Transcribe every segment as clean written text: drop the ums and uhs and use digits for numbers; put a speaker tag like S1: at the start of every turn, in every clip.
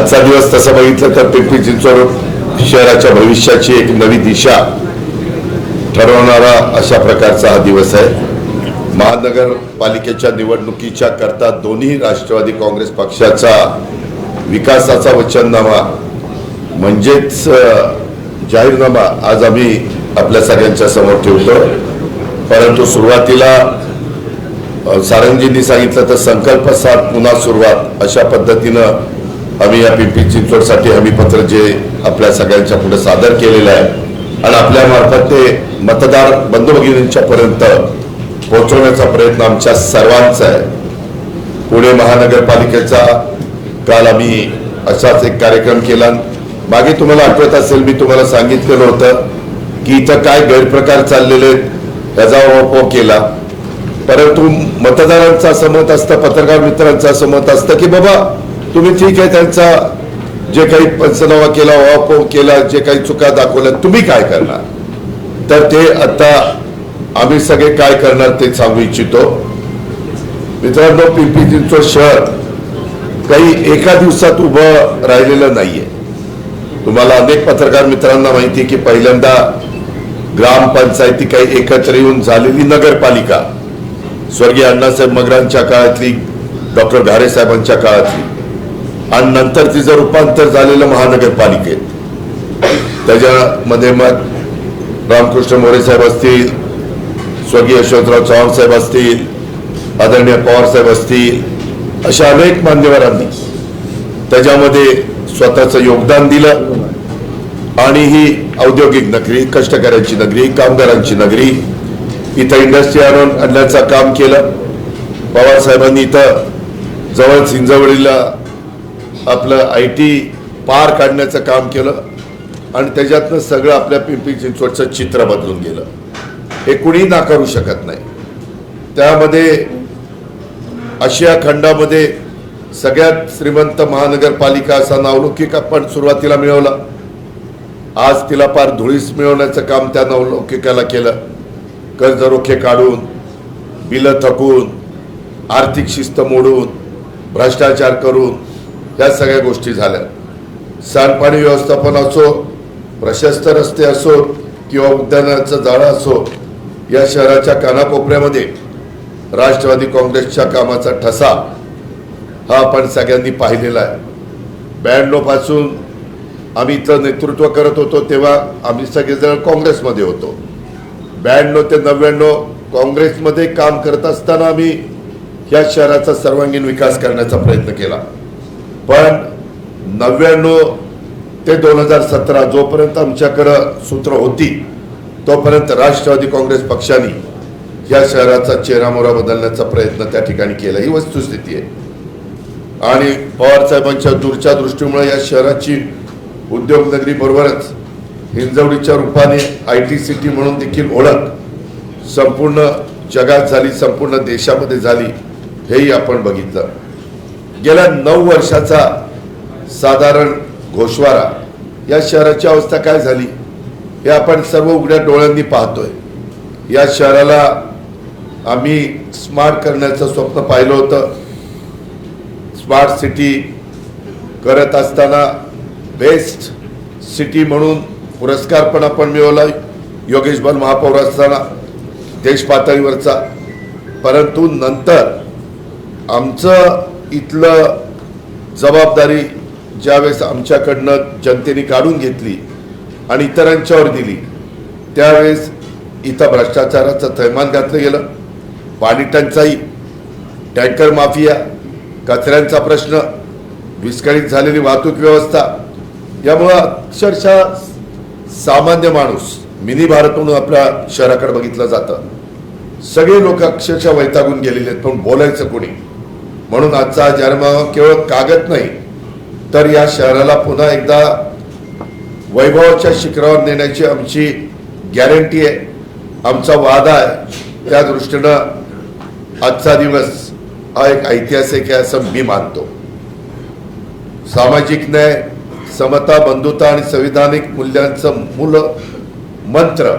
S1: आजचा दिवस तसं बघितलं तर पिंपरी चिंचवड शहराच्या भविष्याची एक नवी दिशा ठरवणारा अशा प्रकारचा हा दिवस आहे। महानगरपालिकेच्या निवडणुकीच्या करता दोन्ही राष्ट्रवादी काँग्रेस पक्षाचा विकासाचा वचननामा म्हणजेच जाहीरनामा आज आम्ही आपल्या सगळ्यांच्या समोर ठेवतो। परंतु सुरुवातीला सारंगजींनी सांगितलं तर संकल्प साथ पुन्हा सुरुवात अशा पद्धतीनं आम्ही या पिंपरी चिंचवडसाठी हमीपत्र जे आपल्या सगळ्यांच्या पुढे सादर केलेलं आहे आणि आपल्या मार्फत ते मतदार बंधू भगिनींच्या पर्यंत पोहोचवण्याचा प्रयत्न आमच्या सर्वांचा आहे। पुणे महानगरपालिकेचा काल आम्ही असाच एक कार्यक्रम केला। मागे तुम्हाला आठवत असेल मी तुम्हाला सांगितलेलं होतं की इथं काय गैरप्रकार चाललेले याचा अहवाल केला, परंतु मतदारांचा असं असतं, पत्रकार मित्रांचा असं असतं की बाबा तुम्ही ठीक आहे त्यांचा जे काही पंचनामा केला अहवाल केला जे काही चुका दाखवल्या तुम्ही काय करणार, तर ते आता आम्ही सगळे काय करणार ते सांगू इच्छितो। मित्रांनो, पिंपरी चिंचवड शहर काही एका दिवसात उभं राहिलेलं नाहीये। तुम्हाला अनेक पत्रकार मित्रांना माहिती आहे की पहिल्यांदा ग्रामपंचायती काही एकत्र येऊन झालेली नगरपालिका स्वर्गीय अण्णासाहेब मगरांच्या काळातली, डॉक्टर घारे साहेबांच्या काळातली, आणि नंतर तिचं रूपांतर झालेलं महानगरपालिकेत। त्याच्यामध्ये मग रामकृष्ण मोरे साहेब असतील, स्वर्गीय यशवंतराव चव्हाण साहेब असतील, आदरणीय पवार साहेब असतील, अशा अनेक मान्यवरांनी त्याच्यामध्ये स्वतःचं योगदान दिलं आणि ही औद्योगिक नगरी, कष्टकऱ्यांची नगरी, कामगारांची नगरी, इथं इंडस्ट्री आणण्याचं काम केलं। पवार साहेबांनी इथं जवळ सिंजवडीला आपलं IT पार्क काढण्याचं काम केलं आणि त्याच्यातनं सगळं आपल्या पिंपरी चिंचवडचं चित्र बदलून गेलं, हे कुणी नाकारू शकत नाही। त्यामध्ये आशिया खंडामध्ये सगळ्यात श्रीमंत महानगरपालिका असा नावलौकिक आपण सुरुवातीला मिळवला। आज तिला पार धुळीस मिळवण्याचं काम त्या नावलौकिकाला केलं। कर्ज रोखे काढून, बिलं थकून, आर्थिक शिस्त मोडून, भ्रष्टाचार करून या सगळ्या गोष्टी झाल्या। सांडपाणी व्यवस्थापन असो, प्रशस्त रस्ते असो किंवा उद्यानाचं जाळं असो, या शहराच्या कानाकोपऱ्यामध्ये राष्ट्रवादी काँग्रेसच्या कामाचा ठसा हा आपण सगळ्यांनी पाहिलेला आहे। 92 पासून आम्ही इथं नेतृत्व करत होतो तेव्हा आम्ही सगळेजण काँग्रेसमध्ये होतो। 92 ते 99 काँग्रेसमध्ये काम करत असताना आम्ही या शहराचा सर्वांगीण विकास करण्याचा प्रयत्न केला। पण 99 ते 2017 जोपर्यंत आमच्याकडं सूत्र होती तोपर्यंत राष्ट्रवादी काँग्रेस पक्षाने या शहराचा चेहरामोहरा बदलण्याचा प्रयत्न त्या ठिकाणी केला, ही वस्तुस्थिती आहे। आणि पवार साहेबांच्या दूरच्या दृष्टीमुळे या शहराची उद्योगनगरी बरोबरच हिंजवडीच्या रूपाने IT सिटी म्हणून देखील ओळख संपूर्ण जगात झाली, संपूर्ण देशामध्ये झाली, हेही आपण बघितलं। गेल्या 9 वर्षाचा साधारण गोषवारा या शहराची अवस्था काय झाली हे आपण सर्व उघड्या डोळ्यांनी पाहतोय। या शहराला आम्ही स्मार्ट करण्याचं स्वप्न पाहिलं होतं। स्मार्ट सिटी करत असताना बेस्ट सिटी म्हणून पुरस्कार पण आपण मिळवला योगेश बल महापौर असताना देश पातळीवरचा। परंतु नंतर आमचं इथलं जबाबदारी ज्यावेळेस आमच्याकडनं जनतेने काढून घेतली आणि इतरांच्यावर दिली त्यावेळेस इथं भ्रष्टाचाराचं थैमान घातलं गेलं। पाणी टंचाई, टँकर माफिया, कचऱ्यांचा प्रश्न, विस्कळीत झालेली वाहतूक व्यवस्था, यामुळं अक्षरशः सामान्य माणूस मिनी भारत म्हणून आपल्या शहराकडे बघितलं जातं। सगळे लोक अक्षरशः वैतागून गेलेले आहेत, पण बोलायचं कोणी। म्हणून आजचा जाहीरनामा केवळ कागद नाही तर या शहराला पुन्हा एकदा वैभवाच्या शिखरावर नेण्याची आमची गॅरंटी आहे, आमचा वादा आहे। त्या दृष्टीनं आजचा दिवस हा एक ऐतिहासिक आहे असं मी मानतो। सामाजिक न्याय, समता, बंधुता आणि संविधानिक मूल्यांचं मूल मंत्र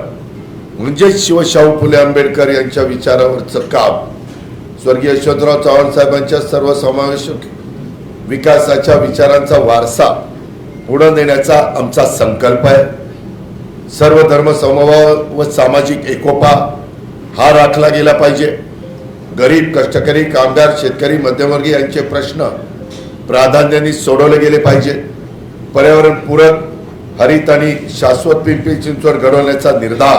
S1: म्हणजे शिवशाहू फुले आंबेडकर यांच्या विचारावरचं काम, स्वर्गीय यशवंतराव चव्हाण साहेबांच्या सर्वसमावेशक विकासाच्या विचारांचा वारसा पुढे नेण्याचा आमचा संकल्प आहे. सर्व धर्म समभाव व सामाजिक एकोपा हा राखला गेला पाहिजे. गरीब, कष्टकरी, कामगार, शेतकरी, मध्यमवर्गीय यांचे प्रश्न प्राधान्याने सोडवले गेले पाहिजे. पर्यावरणपूरक, हरित आणि शाश्वत पिंपरी चिंचवड घडवण्याचा निर्धार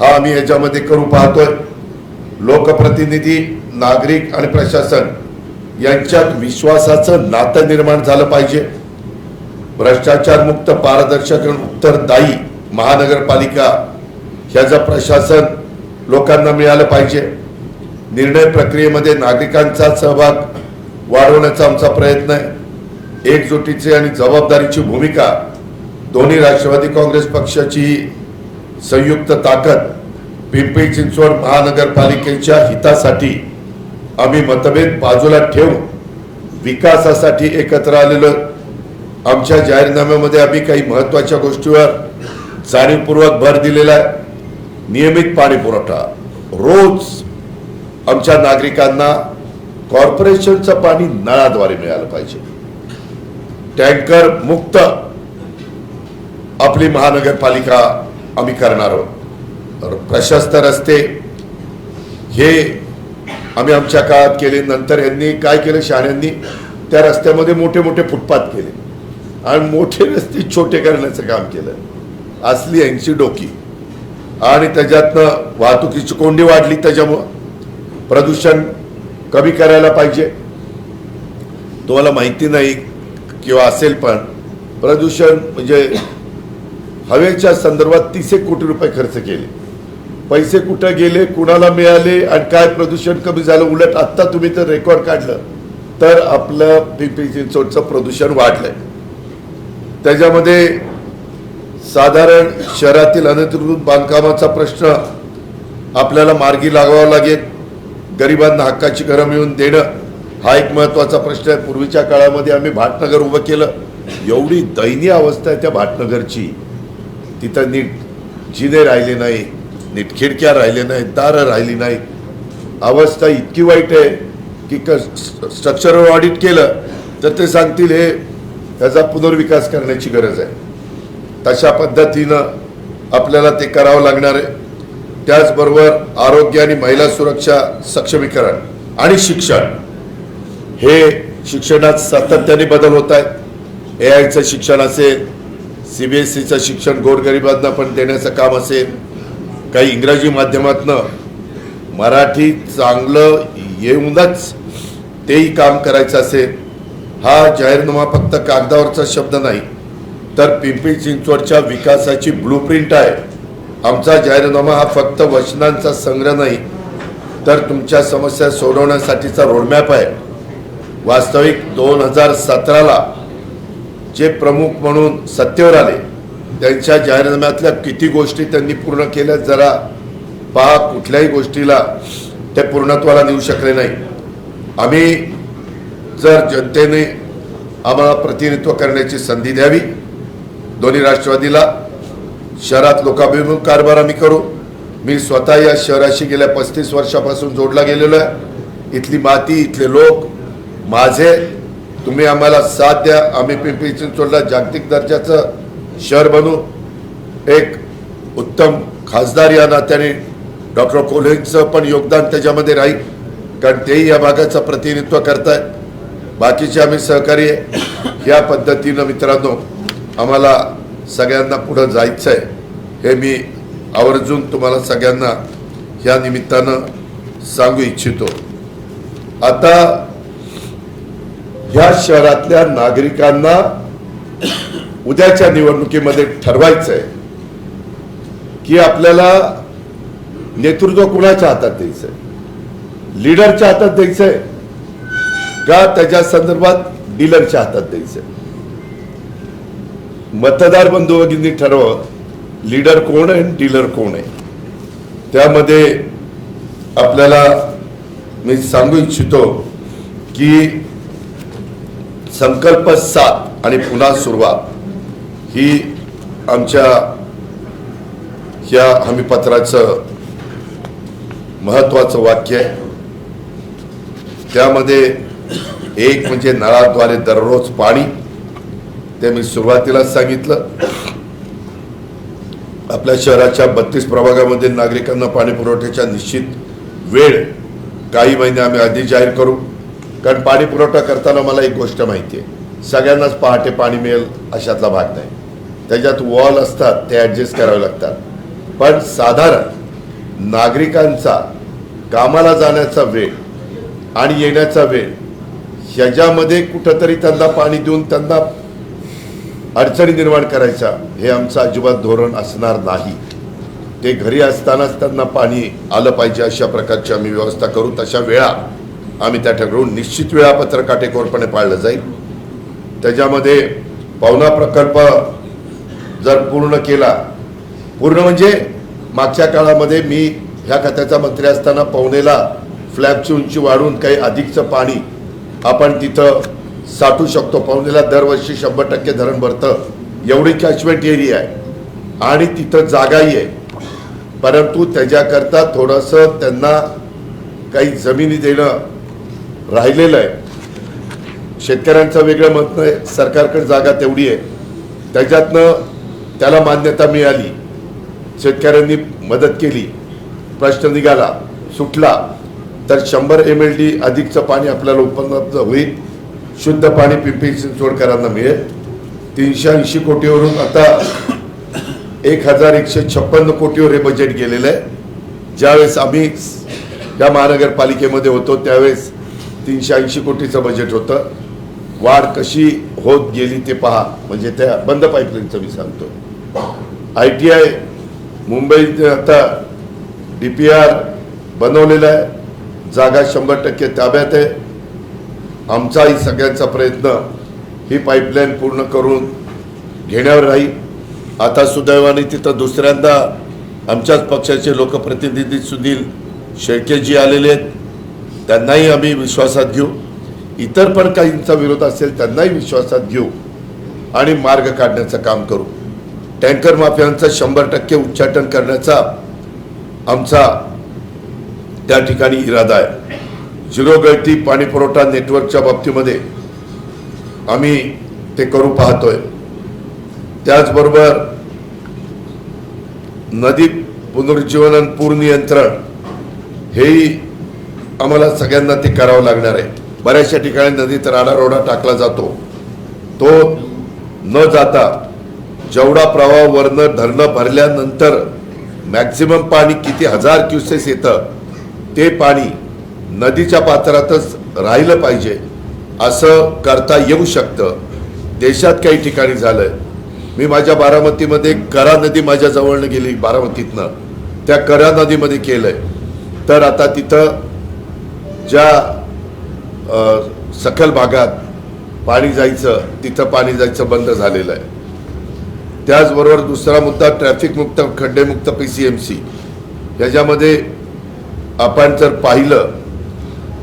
S1: हा आम्ही याच्यामध्ये करू पाहतोय. लोकप्रतिनिधी, नागरिक आणि प्रशासन यांच्यात विश्वासाचं नातं निर्माण झालं पाहिजे. भ्रष्टाचार मुक्त, पारदर्शक आणि उत्तरदायी महानगरपालिका ह्याचं प्रशासन लोकांना मिळालं पाहिजे. निर्णय प्रक्रियेमध्ये नागरिकांचा सहभाग वाढवण्याचा आमचा प्रयत्न आहे. एकजुटीची आणि जबाबदारीची भूमिका दोन्ही राष्ट्रवादी काँग्रेस पक्षाची संयुक्त ताकद पिंपरी चिंचवड महानगरपालिकेच्या हितासाठी आम्ही मतभेद बाजूला ठेवून विकासासाठी एकत्र आलेलो. आमच्या जाहीरनाम्यामध्ये आम्ही काही महत्त्वाच्या गोष्टीवर जाणीवपूर्वक भर दिलेला आहे. नियमित पाणी पुरवठा, रोज आमच्या नागरिकांना कॉर्पोरेशनचं पाणी नळाद्वारे मिळालं पाहिजे. टँकर मुक्त आपली महानगरपालिका आम्ही करणार आहोत. प्रशस्त रस्ते हे आम्ही आमच्या काळात केले. नंतर यांनी काय केलं, शहाण्यांनी त्या रस्त्यामध्ये मोठे मोठे फुटपाथ केले आणि मोठे रस्ते छोटे करण्याचं काम केलं. असली 80 डोकी आणि त्याच्यातनं वाहतुकीची कोंडी वाढली. त्याच्यामुळं प्रदूषण कमी करायला पाहिजे. तुम्हाला माहिती नाही किंवा असेल पण प्रदूषण म्हणजे हवेच्या संदर्भात 30 कोटी रुपये खर्च केले. पैसे कुठं गेले, कुणाला मिळाले आणि काय प्रदूषण कमी झालं. उलट आत्ता तुम्ही तर रेकॉर्ड काढलं तर आपलं पिंपरी चिंचवडचं प्रदूषण वाढलंय. त्याच्यामध्ये साधारण शहरातील अनधिकृत बांधकामाचा प्रश्न आपल्याला मार्गी लागावा लागेल. गरिबांना हक्काची घरं मिळवून देणं हा एक महत्त्वाचा प्रश्न आहे. पूर्वीच्या काळामध्ये आम्ही भाटनगर उभं केलं. एवढी दयनीय अवस्था आहे त्या भाटनगरची. तिथं नीट जिने राहिले नाही, नीट खिडक्या राहिले नाहीत, दारं राहिली नाही. अवस्था इतकी वाईट आहे की स्ट्रक्चरल ऑडिट केलं तर ते सांगतील हे त्याचा पुनर्विकास करण्याची गरज आहे. तशा पद्धतीनं आपल्याला ते करावं लागणार आहे. त्याचबरोबर आरोग्य आणि महिला सुरक्षा सक्षमीकरण आणि शिक्षण, हे शिक्षणात सातत्याने बदल होत आहेत. AIचं शिक्षण असेल, CBSEचं शिक्षण गोरगरिबांना पण देण्याचं काम असेल, काही इंग्रजी माध्यमातनं मराठी चांगलं येऊनच तेही काम करायचं असेल. हा जाहीरनामा फक्त कागदावरचा शब्द नाही तर पिंपरी चिंचवडच्या विकासाची ब्लूप्रिंट आहे. आमचा जाहीरनामा हा फक्त वचनांचा संग्रह नाही तर तुमच्या समस्या सोडवण्यासाठीचा रोडमॅप आहे. वास्तविक 2017ला जे प्रमुख म्हणून सत्तेवर आले त्यांच्या जाहीरनाम्यातल्या किती गोष्टी त्यांनी पूर्ण केल्या जरा पहा. कुठल्याही गोष्टीला ते पूर्णत्वाला नेऊ शकले नाही. आम्ही जर जनतेने आम्हाला प्रतिनिधित्व करण्याची संधी द्यावी, दोन्ही राष्ट्रवादीला शहरात लोकाभिमुख कारभार आम्ही करू. मी स्वतः या शहराशी गेल्या 35 वर्षापासून जोडला गेलेलो आहे. इथली माती, इथले लोक माझे. तुम्ही आम्हाला साथ द्या. आम्ही पिंपरी चिंचवडला जागतिक दर्जाचं शहर बनू. एक उत्तम खासदार या नात्याने डॉक्टर कोल्हेंचं पण योगदान त्याच्यामध्ये राहील कारण तेही या भागाचं प्रतिनिधित्व करतायत. बाकीचे आम्ही सहकारी आहे. या पद्धतीनं मित्रांनो आम्हाला सगळ्यांना पुढं जायचं आहे हे मी आवर्जून तुम्हाला सगळ्यांना या निमित्तानं सांगू इच्छितो. आता ह्या शहरातल्या नागरिकांना उद्याच्या निवडणुकीमध्ये ठरवायचं आहे की आपल्याला नेतृत्व कुणाच्या हातात द्यायचंय, लीडरच्या हातात द्यायचंय का त्याच्या संदर्भात डीलरच्या हातात द्यायचंय. मतदार बंधू भगिनींनी ठरवा लीडर कोण आहे, डीलर कोण आहे. त्यामध्ये आपल्याला मी सांगू इच्छितो की संकल्प 7 आणि पुन्हा सुरुवात ही आमच्या या हमीपत्राचं महत्त्वाचं वाक्य आहे. त्यामध्ये एक म्हणजे नळाद्वारे दररोज पाणी, ते मी सुरुवातीलाच सांगितलं. आपल्या शहराच्या 32 प्रभागामध्ये नागरिकांना पाणी पुरवठ्याच्या निश्चित वेळ काही महिने आम्ही आधी जाहीर करू. कारण पाणी पुरवठा करताना मला एक गोष्ट माहिती आहे, सगळ्यांनाच पहाटे पाणी मिळेल अशातला भाग नाही. त्याच्यात वॉल असतात, ते ॲडजस्ट करावे लागतात. पण साधारण नागरिकांचा कामाला जाण्याचा वेळ आणि येण्याचा वेळ ह्याच्यामध्ये कुठंतरी त्यांना पाणी देऊन त्यांना अडचणी निर्माण करायच्या, हे आमचं अजिबात धोरण असणार नाही. ते घरी असतानाच त्यांना पाणी आलं पाहिजे अशा प्रकारची आम्ही व्यवस्था करू. तशा वेळा आम्ही त्या ठिकाणी निश्चित वेळापत्रक काटेकोरपणे पाळलं जाईल. त्याच्यामध्ये पवना प्रकल्प जर पूर्ण केला, पूर्ण म्हणजे मागच्या काळामध्ये मी ह्या खात्याचा मंत्री असताना पवनेला फ्लॅगची उंची वाढवून काही अधिकचं पाणी आपण तिथं साठवू शकतो. पवनेला दरवर्षी 100% धरण भरतं, एवढी कॅचमेंट एरिया आहे आणि तिथं जागाही आहे. परंतु त्याच्याकरता थोडंसं त्यांना काही जमिनी देणं राहिलेलं आहे. शेतकऱ्यांचं वेगळं मत नाही, सरकारकडे जागा तेवढी आहे, त्याच्यातनं त्याला मान्यता मिळाली, शेतकऱ्यांनी मदत केली, प्रश्न निघाला, सुटला, तर 100 MLD अधिकचं पाणी आपल्याला उपलब्ध होईल. शुद्ध पाणी पिंपरी चिंचवडकरांना मिळेल. 380 कोटीवरून आता 1156 कोटीवर हे बजेट गेलेलं आहे. ज्यावेळेस आम्ही या महानगरपालिकेमध्ये होतो त्यावेळेस 380 कोटीचं बजेट होतं. वाढ कशी होत गेली ते पहा. म्हणजे त्या बंद पाईपलाईनचं मी सांगतो. ITI मुंबईत आता DPR बनवलेला आहे, जागा 100% ताब्यात आहे. आमचाही सगळ्यांचा प्रयत्न ही पाईपलाईन पूर्ण करून घेण्यावर राहील. आता सुदैवाने तिथं दुसऱ्यांदा आमच्याच पक्षाचे लोकप्रतिनिधी सुनील शेळकेजी आलेले आहेत, त्यांनाही आम्ही विश्वासात घेऊ. इतर पण काहींचा विरोध असेल त्यांनाही विश्वासात घेऊ आणि मार्ग काढण्याचं काम करू. टँकर माफियांचं 100% उच्चाटन करण्याचा आमचा त्या ठिकाणी इरादा आहे. झिरो गळती पाणी पुरवठा नेटवर्कच्या बाबतीमध्ये आम्ही ते करू पाहतोय. त्याचबरोबर नदी पुनरुज्जीवन पूर नियंत्रण हेही आम्हाला सगळ्यांना ते करावं लागणार आहे. बऱ्याचशा ठिकाणी नदीत राडारोडा टाकला जातो, तो न जाता जेवढा प्रवाह वरनं धरणं भरल्यानंतर मॅक्झिमम पाणी किती 1000 क्युसेस येतं ते पाणी नदीच्या पात्रातच राहिलं पाहिजे, असं करता येऊ शकतं. देशात काही ठिकाणी झालंय. मी माझ्या बारामतीमध्ये करा नदी माझ्या जवळनं गेली, बारामतीतनं त्या करा नदीमध्ये केलंय. तर आता तिथं ज्या सखल भागात पाणी जायचं तिथं पाणी जायचं बंद झालेलं आहे. त्याचबरोबर दुसरा मुद्दा ट्रॅफिक मुक्त खड्डेमुक्त PCMC. याच्यामध्ये आपण जर पाहिलं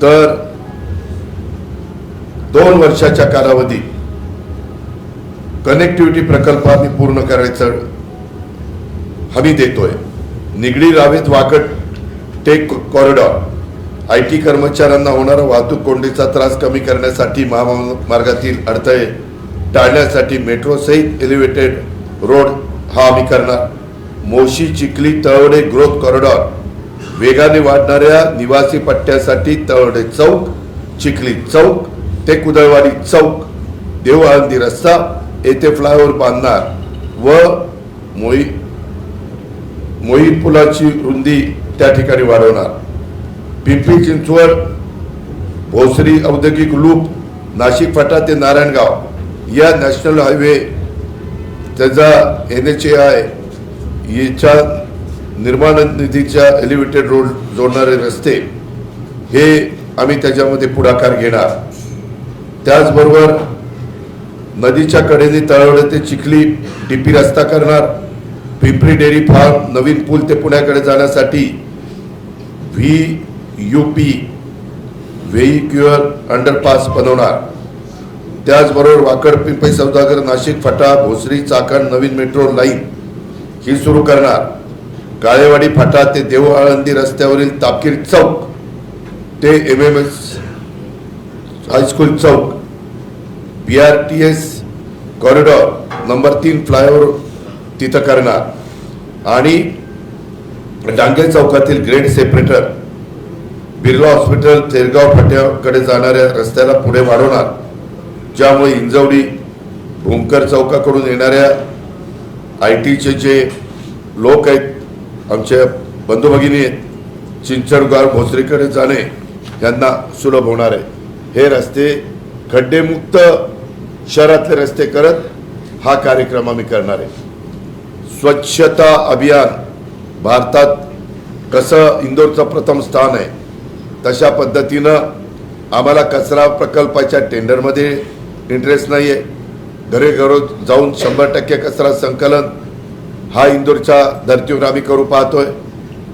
S1: तर 2 वर्षाच्या कालावधी कनेक्टिव्हिटी प्रकल्प आम्ही पूर्ण करायचं हमी देतोय. Nigdi Ravet Wakad tech corridor IT कर्मचाऱ्यांना होणारा वाहतूक कोंडीचा त्रास कमी करण्यासाठी, महामार्गातील अडथळे टाळण्यासाठी मेट्रो सहित एलिव्हेटेड रोड हा आम्ही करणार. मोशी चिखली तळवडे ग्रोथ कॉरिडॉर वेगाने वाढणाऱ्या निवासी पट्ट्यासाठी तळवडे चौक, चिखली चौक ते कुदळवाडी चौक, देव आळंदी रस्ता येथे फ्लायओव्हर बांधणार व मोहित पुलाची रुंदी त्या ठिकाणी वाढवणार. पिंपरी चिंचवड भोसरी औद्योगिक लूप नाशिक फाटा ते नारायणगाव या नॅशनल हायवे त्याचा NHAI याच्या निर्माण निधीच्या एलिव्हेटेड रोड जोडणारे रस्ते हे आम्ही त्याच्यामध्ये पुढाकार घेणार. त्याचबरोबर नदीच्या कडेने तळवडे ते चिखली DP रस्ता करणार. पिंपरी डेअरी फार्म नवीन पूल ते पुण्याकडे जाण्यासाठी VUP व्हेइक्युलर अंडरपास बनवणार. त्याचबरोबर वाकड पिंपरी सौदागर नाशिक फाटा भोसरी चाकण नवीन मेट्रो लाईन ही सुरू करणार. काळेवाडी फाटा ते देव आळंदी रस्त्यावरील तापकीर चौक ते MMS हायस्कूल चौक, BRTS कॉरिडॉर नंबर 3 फ्लायओव्हर तिथं करणार आणि डांगे चौकातील ग्रेड सेपरेटर, बिर्ला हॉस्पिटल तेरगाव फाट्याकडे जाणाऱ्या रस्त्याला पुढे वाढवणार, ज्यामुळे इंजवडी भूमकर चौकाकडून येणाऱ्या ITचे जे लोक आहेत, आमच्या बंधू भगिनी आहेत, चिंचणगाव भोसरीकडे जाणे यांना सुलभ होणार आहे. हे रस्ते खड्डेमुक्त शहरातले रस्ते करत हा कार्यक्रम आम्ही करणार आहे. स्वच्छता अभियान भारतात कसं इंदोरचं प्रथम स्थान आहे, तशा पद्धतीनं आम्हाला कचरा प्रकल्पाच्या टेंडरमध्ये इंटरेस्ट नाही आहे. घरोघरों जाऊन 100% कचरा संकलन हा इंदोरच्या धर्तीवर आम्ही करू पाहतोय.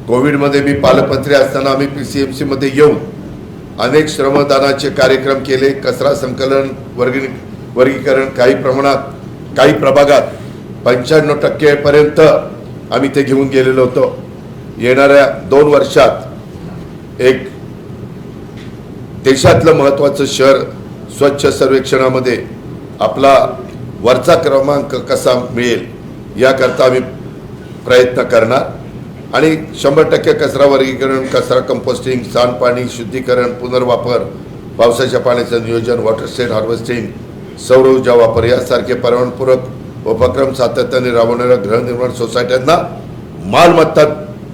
S1: कोविडमध्ये मी पालकमंत्री असताना आम्ही PCMC मध्ये येऊन अनेक श्रमदानाचे कार्यक्रम केले. कचरा संकलन वर्गीकरण काही प्रमाणात काही प्रभागात 95% पर्यंत आम्ही ते घेऊन गेलेलो होतो. येणाऱ्या 2 वर्षात एक देशातलं महत्त्वाचं शहर स्वच्छ सर्वेक्षणामध्ये आपला वरचा क्रमांक कसा मिळेल याकरता आम्ही प्रयत्न करणार आणि 100% कचरा वर्गीकरण, कचरा कंपोस्टिंग, सांडपाणी शुद्धीकरण, पुनर्वापर, पावसाच्या पाण्याचं नियोजन, वॉटर स्टेट हार्वेस्टिंग, सौर ऊर्जा वापर यासारखे पर्यावरणपूरक उपक्रम सातत्याने राबवणाऱ्या गृहनिर्माण सोसायट्यांना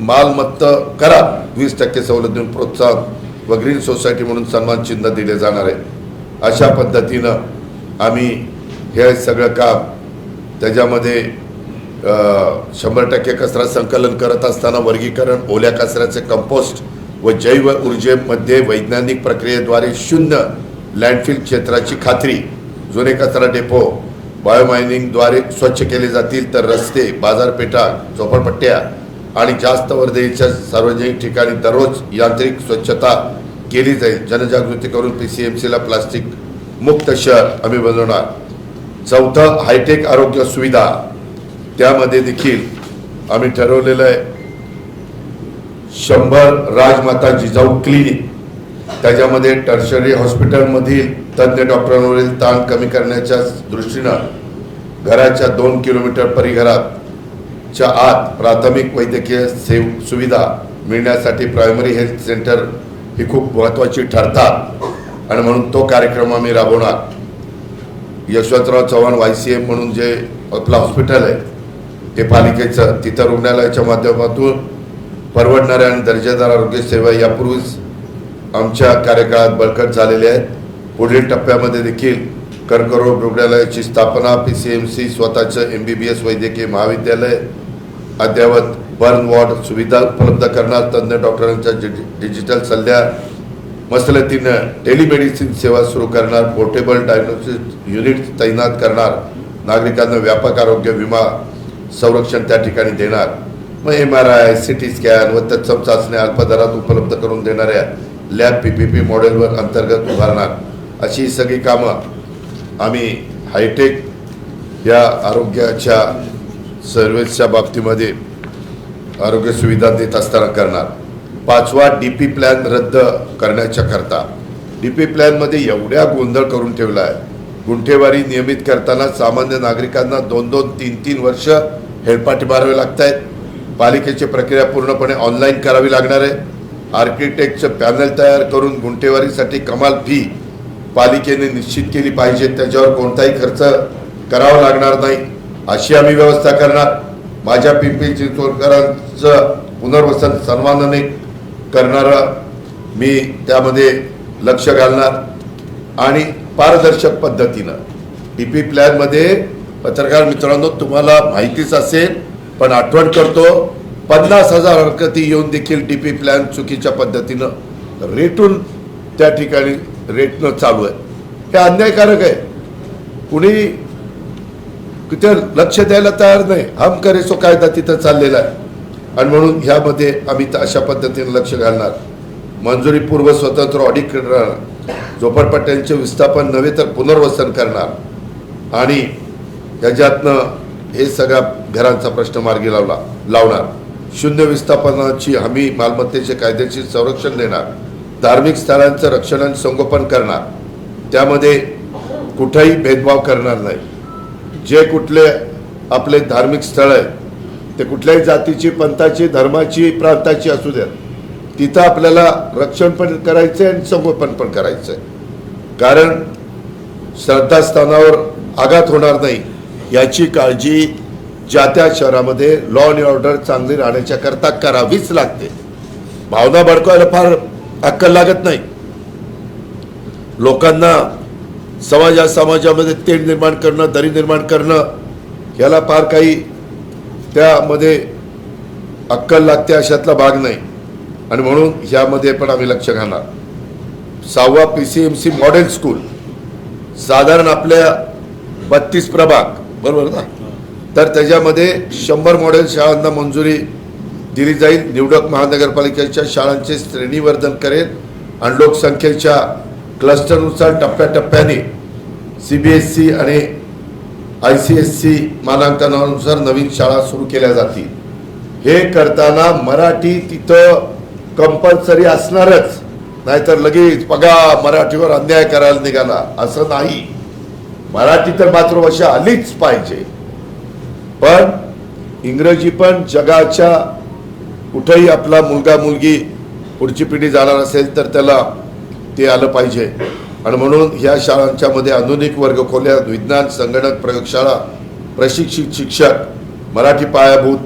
S1: मालमत्ता करा 20% सवलत देऊन प्रोत्साहन व ग्रीन सोसायटी म्हणून सन्मान चिन्ह दिले जाणार आहे. अशा पद्धतीनं आम्ही हे सगळं काम त्याच्यामध्ये 100% कचरा संकलन करत असताना वर्गीकरण, ओल्या कचऱ्याचे कंपोस्ट व जैव ऊर्जेमध्ये वैज्ञानिक प्रक्रियेद्वारे 0 लँडफिल क्षेत्राची खात्री, जुने कचरा डेपो बायोमायनिंगद्वारे स्वच्छ केले जातील, तर रस्ते, बाजारपेठा, झोपडपट्ट्या आणि जास्त वर्दळीच्या सार्वजनिक ठिकाणी दररोज यांत्रिक स्वच्छता केली जाईल. जनजागृती करून PCMCला प्लास्टिक मुक्त शहर आम्ही बनवणार. 4थं हायटेक आरोग्य सुविधा, त्यामध्ये देखील आम्ही ठरवलेलं आहे 100 राजमाता जिजाऊ क्लिनिक, त्याच्यामध्ये टर्शरी हॉस्पिटलमधील तज्ज्ञ डॉक्टरांवरील ताण कमी करण्याच्या दृष्टीनं घराच्या 2 किलोमीटर परिघराच्या आत प्राथमिक वैद्यकीय सुविधा मिळण्यासाठी प्रायमरी हेल्थ सेंटर ही खूप महत्त्वाची ठरतात आणि म्हणून तो कार्यक्रम आम्ही राबवणार. यशवंतराव चव्हाण YCM म्हणून जे आपलं हॉस्पिटल आहे ते पालिकेचं, तिथं रुग्णालयाच्या माध्यमातून परवडणाऱ्या आणि दर्जेदार आरोग्य सेवा यापूर्वीच आमच्या कार्यकाळात बळकट झालेल्या आहेत. पुढील टप्प्यामध्ये देखील कर्करोग रुग्णालयाची स्थापना, PCMC स्वतःचं MBBS वैद्यकीय महाविद्यालय, अद्ययावत बर्न वॉर्ड सुविधा उपलब्ध करणार, तज्ज्ञ डॉक्टरांच्या डिजिटल सल्ल्या मसलतीनं टेलिमेडिसिन सेवा सुरू करणार, पोर्टेबल डायग्नोस्टिक युनिट तैनात करणार, नागरिकांना व्यापक आरोग्य विमा संरक्षण त्या ठिकाणी देणार. मग MRI, CT स्कॅन व तत्सम चाचण्या अल्प दरात उपलब्ध करून देणाऱ्या लॅब PPP मॉडेलवर अंतर्गत उभारणार. अशी सगळी कामं आम्ही हायटेक या आरोग्याच्या सर्व्हिसच्या बाबतीमध्ये आरोग्य सुविधा देत असताना करणार. 5वा DP प्लॅन रद्द करण्याच्या करता. DP प्लॅनमध्ये एवढ्या गोंधळ करून ठेवला आहे. गुंठेवारी नियमित करताना सामान्य नागरिकांना 2-2, 3-3 वर्ष हेलपाटे मारावे लागत आहेत. पालिकेची प्रक्रिया पूर्णपणे ऑनलाईन करावी लागणार आहे. आर्किटेक्टचं पॅनल तयार करून गुंठेवारीसाठी कमाल फी पालिकेने निश्चित केली पाहिजे, त्याच्यावर कोणताही खर्च करावा लागणार नाही अशी आम्ही व्यवस्था करणार. माझ्या पिंपरी चिंचवडकरांचं पुनर्वसन सन्मानाने करणारा मी त्यामध्ये लक्ष घालणार आणि पारदर्शक पद्धतीनं DP प्लॅनमध्ये पत्रकार मित्रांनो तुम्हाला माहितीच असेल पण आठवण करतो 50,000 हरकती येऊन देखील DP प्लॅन चुकीच्या पद्धतीनं रेटून त्या ठिकाणी रेटनं चालू आहे. हे अन्यायकारक आहे. कुणी तिथे लक्ष द्यायला तयार नाही. हम करे सो कायदा तिथं चाललेला आहे आणि म्हणून ह्यामध्ये आम्ही अशा पद्धतीने लक्ष घालणार. मंजुरीपूर्व स्वतंत्र ऑडिट करणार, झोपडपट्ट्यांचे विस्थापन नव्हे तर पुनर्वसन करणार आणि ह्याच्यातनं हे सगळ्या घरांचा प्रश्न मार्गी लावणार. 0 विस्थापनाची हमी, मालमत्तेचे कायदेशीर संरक्षण देणार, धार्मिक स्थळांचं रक्षण आणि संगोपन करणार. त्यामध्ये कुठेही भेदभाव करणार नाही. जे कुठले आपले धार्मिक स्थळ आहे ते कुठल्याही जातीची, पंथाची, धर्माची, प्रांताची असू द्या, तिथं आपल्याला रक्षण पण करायचं आहे आणि संगोपन पण करायचं आहे. कारण श्रद्धास्थानावर आघात होणार नाही याची काळजी ज्या त्या शहरामध्ये लॉ अँड ऑर्डर चांगली राहण्याच्या करता करावीच लागते. भावना भडकवायला फार अक्कल लागत नाही. लोकांना समाजामध्ये तेढ निर्माण करणं, दरी निर्माण करणं, याला फार काही त्यामध्ये अक्कल लागते अशातला भाग नाही. आणि म्हणून ह्यामध्ये पण आम्ही लक्ष घालणार. 6वा PCMC मॉडेल स्कूल साधारण आपल्या 32 प्रभाग बरोबर ना, तर त्याच्यामध्ये 100 मॉडेल शाळांना मंजुरी दिली जाईल. निवडक महानगरपालिकेच्या शाळांचे श्रेणीवर्धन करेल आणि लोकसंख्येच्या क्लस्टरनुसार टप्प्याटप्प्याने CBSE आणि ICSE मानांकनानुसार नवीन शाळा सुरू केल्या जातील. हे करताना मराठी तिथं कंपल्सरी असणारच, नाहीतर लगेच बघा मराठीवर अन्याय करायला निघाला असं नाही. मराठी तर मातृभाषा आलीच पाहिजे, पण इंग्रजी पण जगाच्या कुठेही आपला मुलगा मुलगी पुढची पिढी जाणार असेल तर त्याला ते आलं पाहिजे. आणि म्हणून ह्या शाळांच्या मध्ये आधुनिक वर्गखोल्या, विज्ञान, संगणक, प्रयोगशाळा, प्रशिक्षित शिक्षक, मराठी पायाभूत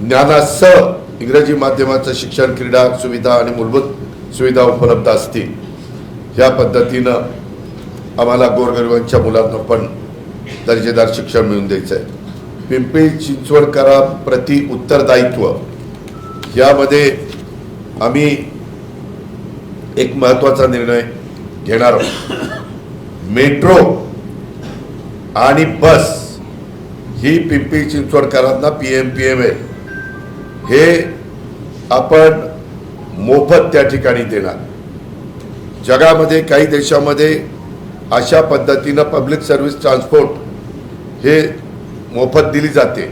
S1: ज्ञानासह इंग्रजी माध्यमाचं शिक्षण, क्रीडा सुविधा आणि मूलभूत सुविधा उपलब्ध असतील. ह्या पद्धतीनं आम्हाला गोरगरिबांच्या मुलांना पण दर्जेदार शिक्षण मिळवून द्यायचं आहे. पिंपरी चिंचवडकरांप्रती उत्तरदायित्व यामध्ये आम्ही एक महत्त्वाचा निर्णय घेणार आहोत. मेट्रो आणि बस ही पिंपरी चिंचवडकरांना PMPML हे आपण मोफत त्या ठिकाणी देणार. जगामध्ये काही देशामध्ये अशा पद्धतीनं पब्लिक सर्व्हिस ट्रान्सपोर्ट हे मोफत दिली जाते.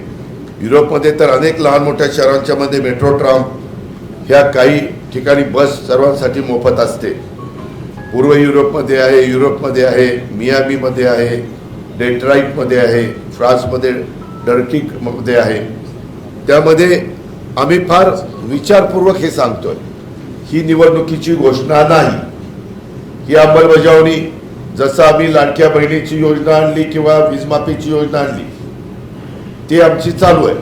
S1: युरोपमध्ये तर अनेक लहान मोठ्या शहरांच्या मध्ये मेट्रो ट्राम ह्या काही ठिकाणी बस सर्वांसाठी मोफत असते. पूर्व युरोपमध्ये आहे, युरोपमध्ये आहे, मियामीमध्ये आहे, डेट्रॉईटमध्ये आहे, फ्रान्समध्ये डर्किकमध्ये आहे. त्यामध्ये आम्ही फार विचारपूर्वक हे सांगतोय. ही निवडणुकीची घोषणा नाही, ही अंमलबजावणी जसं आम्ही लाडक्या बहिणीची योजना आणली किंवा वीजमाफीची योजना आणली ती आमची चालू आहे.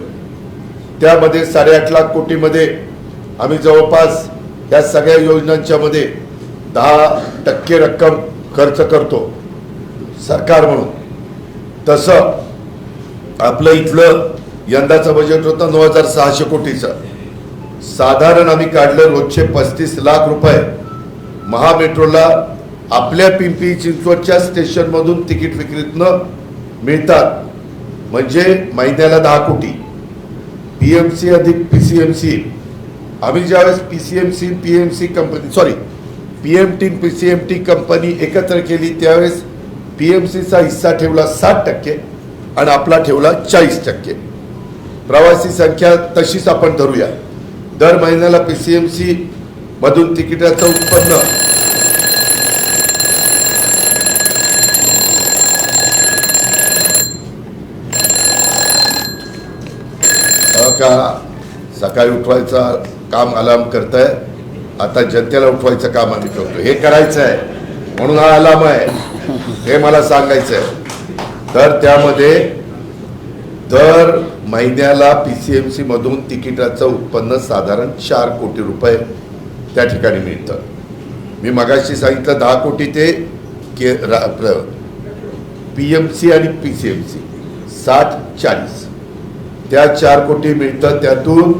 S1: त्यामध्ये 8.5 लाख कोटीमध्ये आम्ही जवळपास या सगळ्या योजनांच्या मध्ये 10% रक्कम खर्च करतो सरकार म्हणून. तसं आपलं इथलं यंदाचं बजेट होतं 9,600 कोटीचं. साधारण आम्ही काढलं रोजचे 35 लाख रुपये महामेट्रोला आपल्या पिंपरी चिंचवडच्या स्टेशनमधून तिकीट विक्रीतनं मिळतात. म्हणजे महिन्याला 10 कोटी. PMC अधिक PCMC आम्ही ज्यावेळेस PMT PCMT कंपनी एकत्र केली त्यावेळेस PMCचा हिस्सा ठेवला 60% आणि आपला ठेवला 40%. प्रवासी संख्या तशीच आपण धरूया. दर महिन्याला PCMC मधून तिकिटाचं उत्पन्न का सकाळी उठवायचा काम अलार्म करताय, आता जनतेला उठवायचं काम आम्ही करतो. हे करायचं आहे म्हणून हा अलार्म आहे हे मला सांगायचं आहे. तर त्यामध्ये दर महिन्याला PCMC मधून तिकिटाचं उत्पन्न साधारण 4 कोटी रुपये त्या ठिकाणी मिळतं. मी मगाशी सांगितलं 10 कोटी ते PMC आणि PCMC 60-40 त्या 4 कोटी मिळतं. त्यातून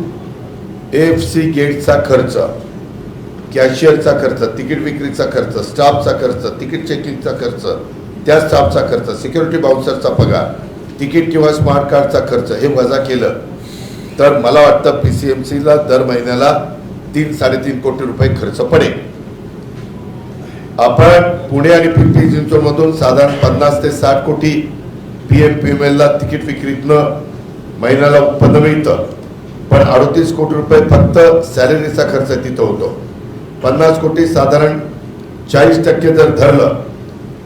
S1: AFC गेटचा खर्च, कॅशियरचा खर्च, तिकीट विक्रीचा खर्च, स्टाफचा खर्च, तिकीट चेकिंगचा खर्च, त्या स्टाफचा खर्च, सिक्युरिटी बाउन्सरचा पगार, तिकीट किंवा स्मार्ट कार्डचा खर्च हे वजा केलं तर मला वाटतं PCMCला दर महिन्याला 3-3.5 कोटी रुपये खर्च पडेल. आपण पुणे आणि पिंपरी चिंचवडमधून साधारण 50 ते 60 कोटी PMPMLला तिकीट विक्रीतनं महिन्याला उत्पन्न मिळतं. पण 38 कोटी रुपये फक्त सॅलरीचा खर्च तिथं होतो. 50 कोटी साधारण 40% जर धरलं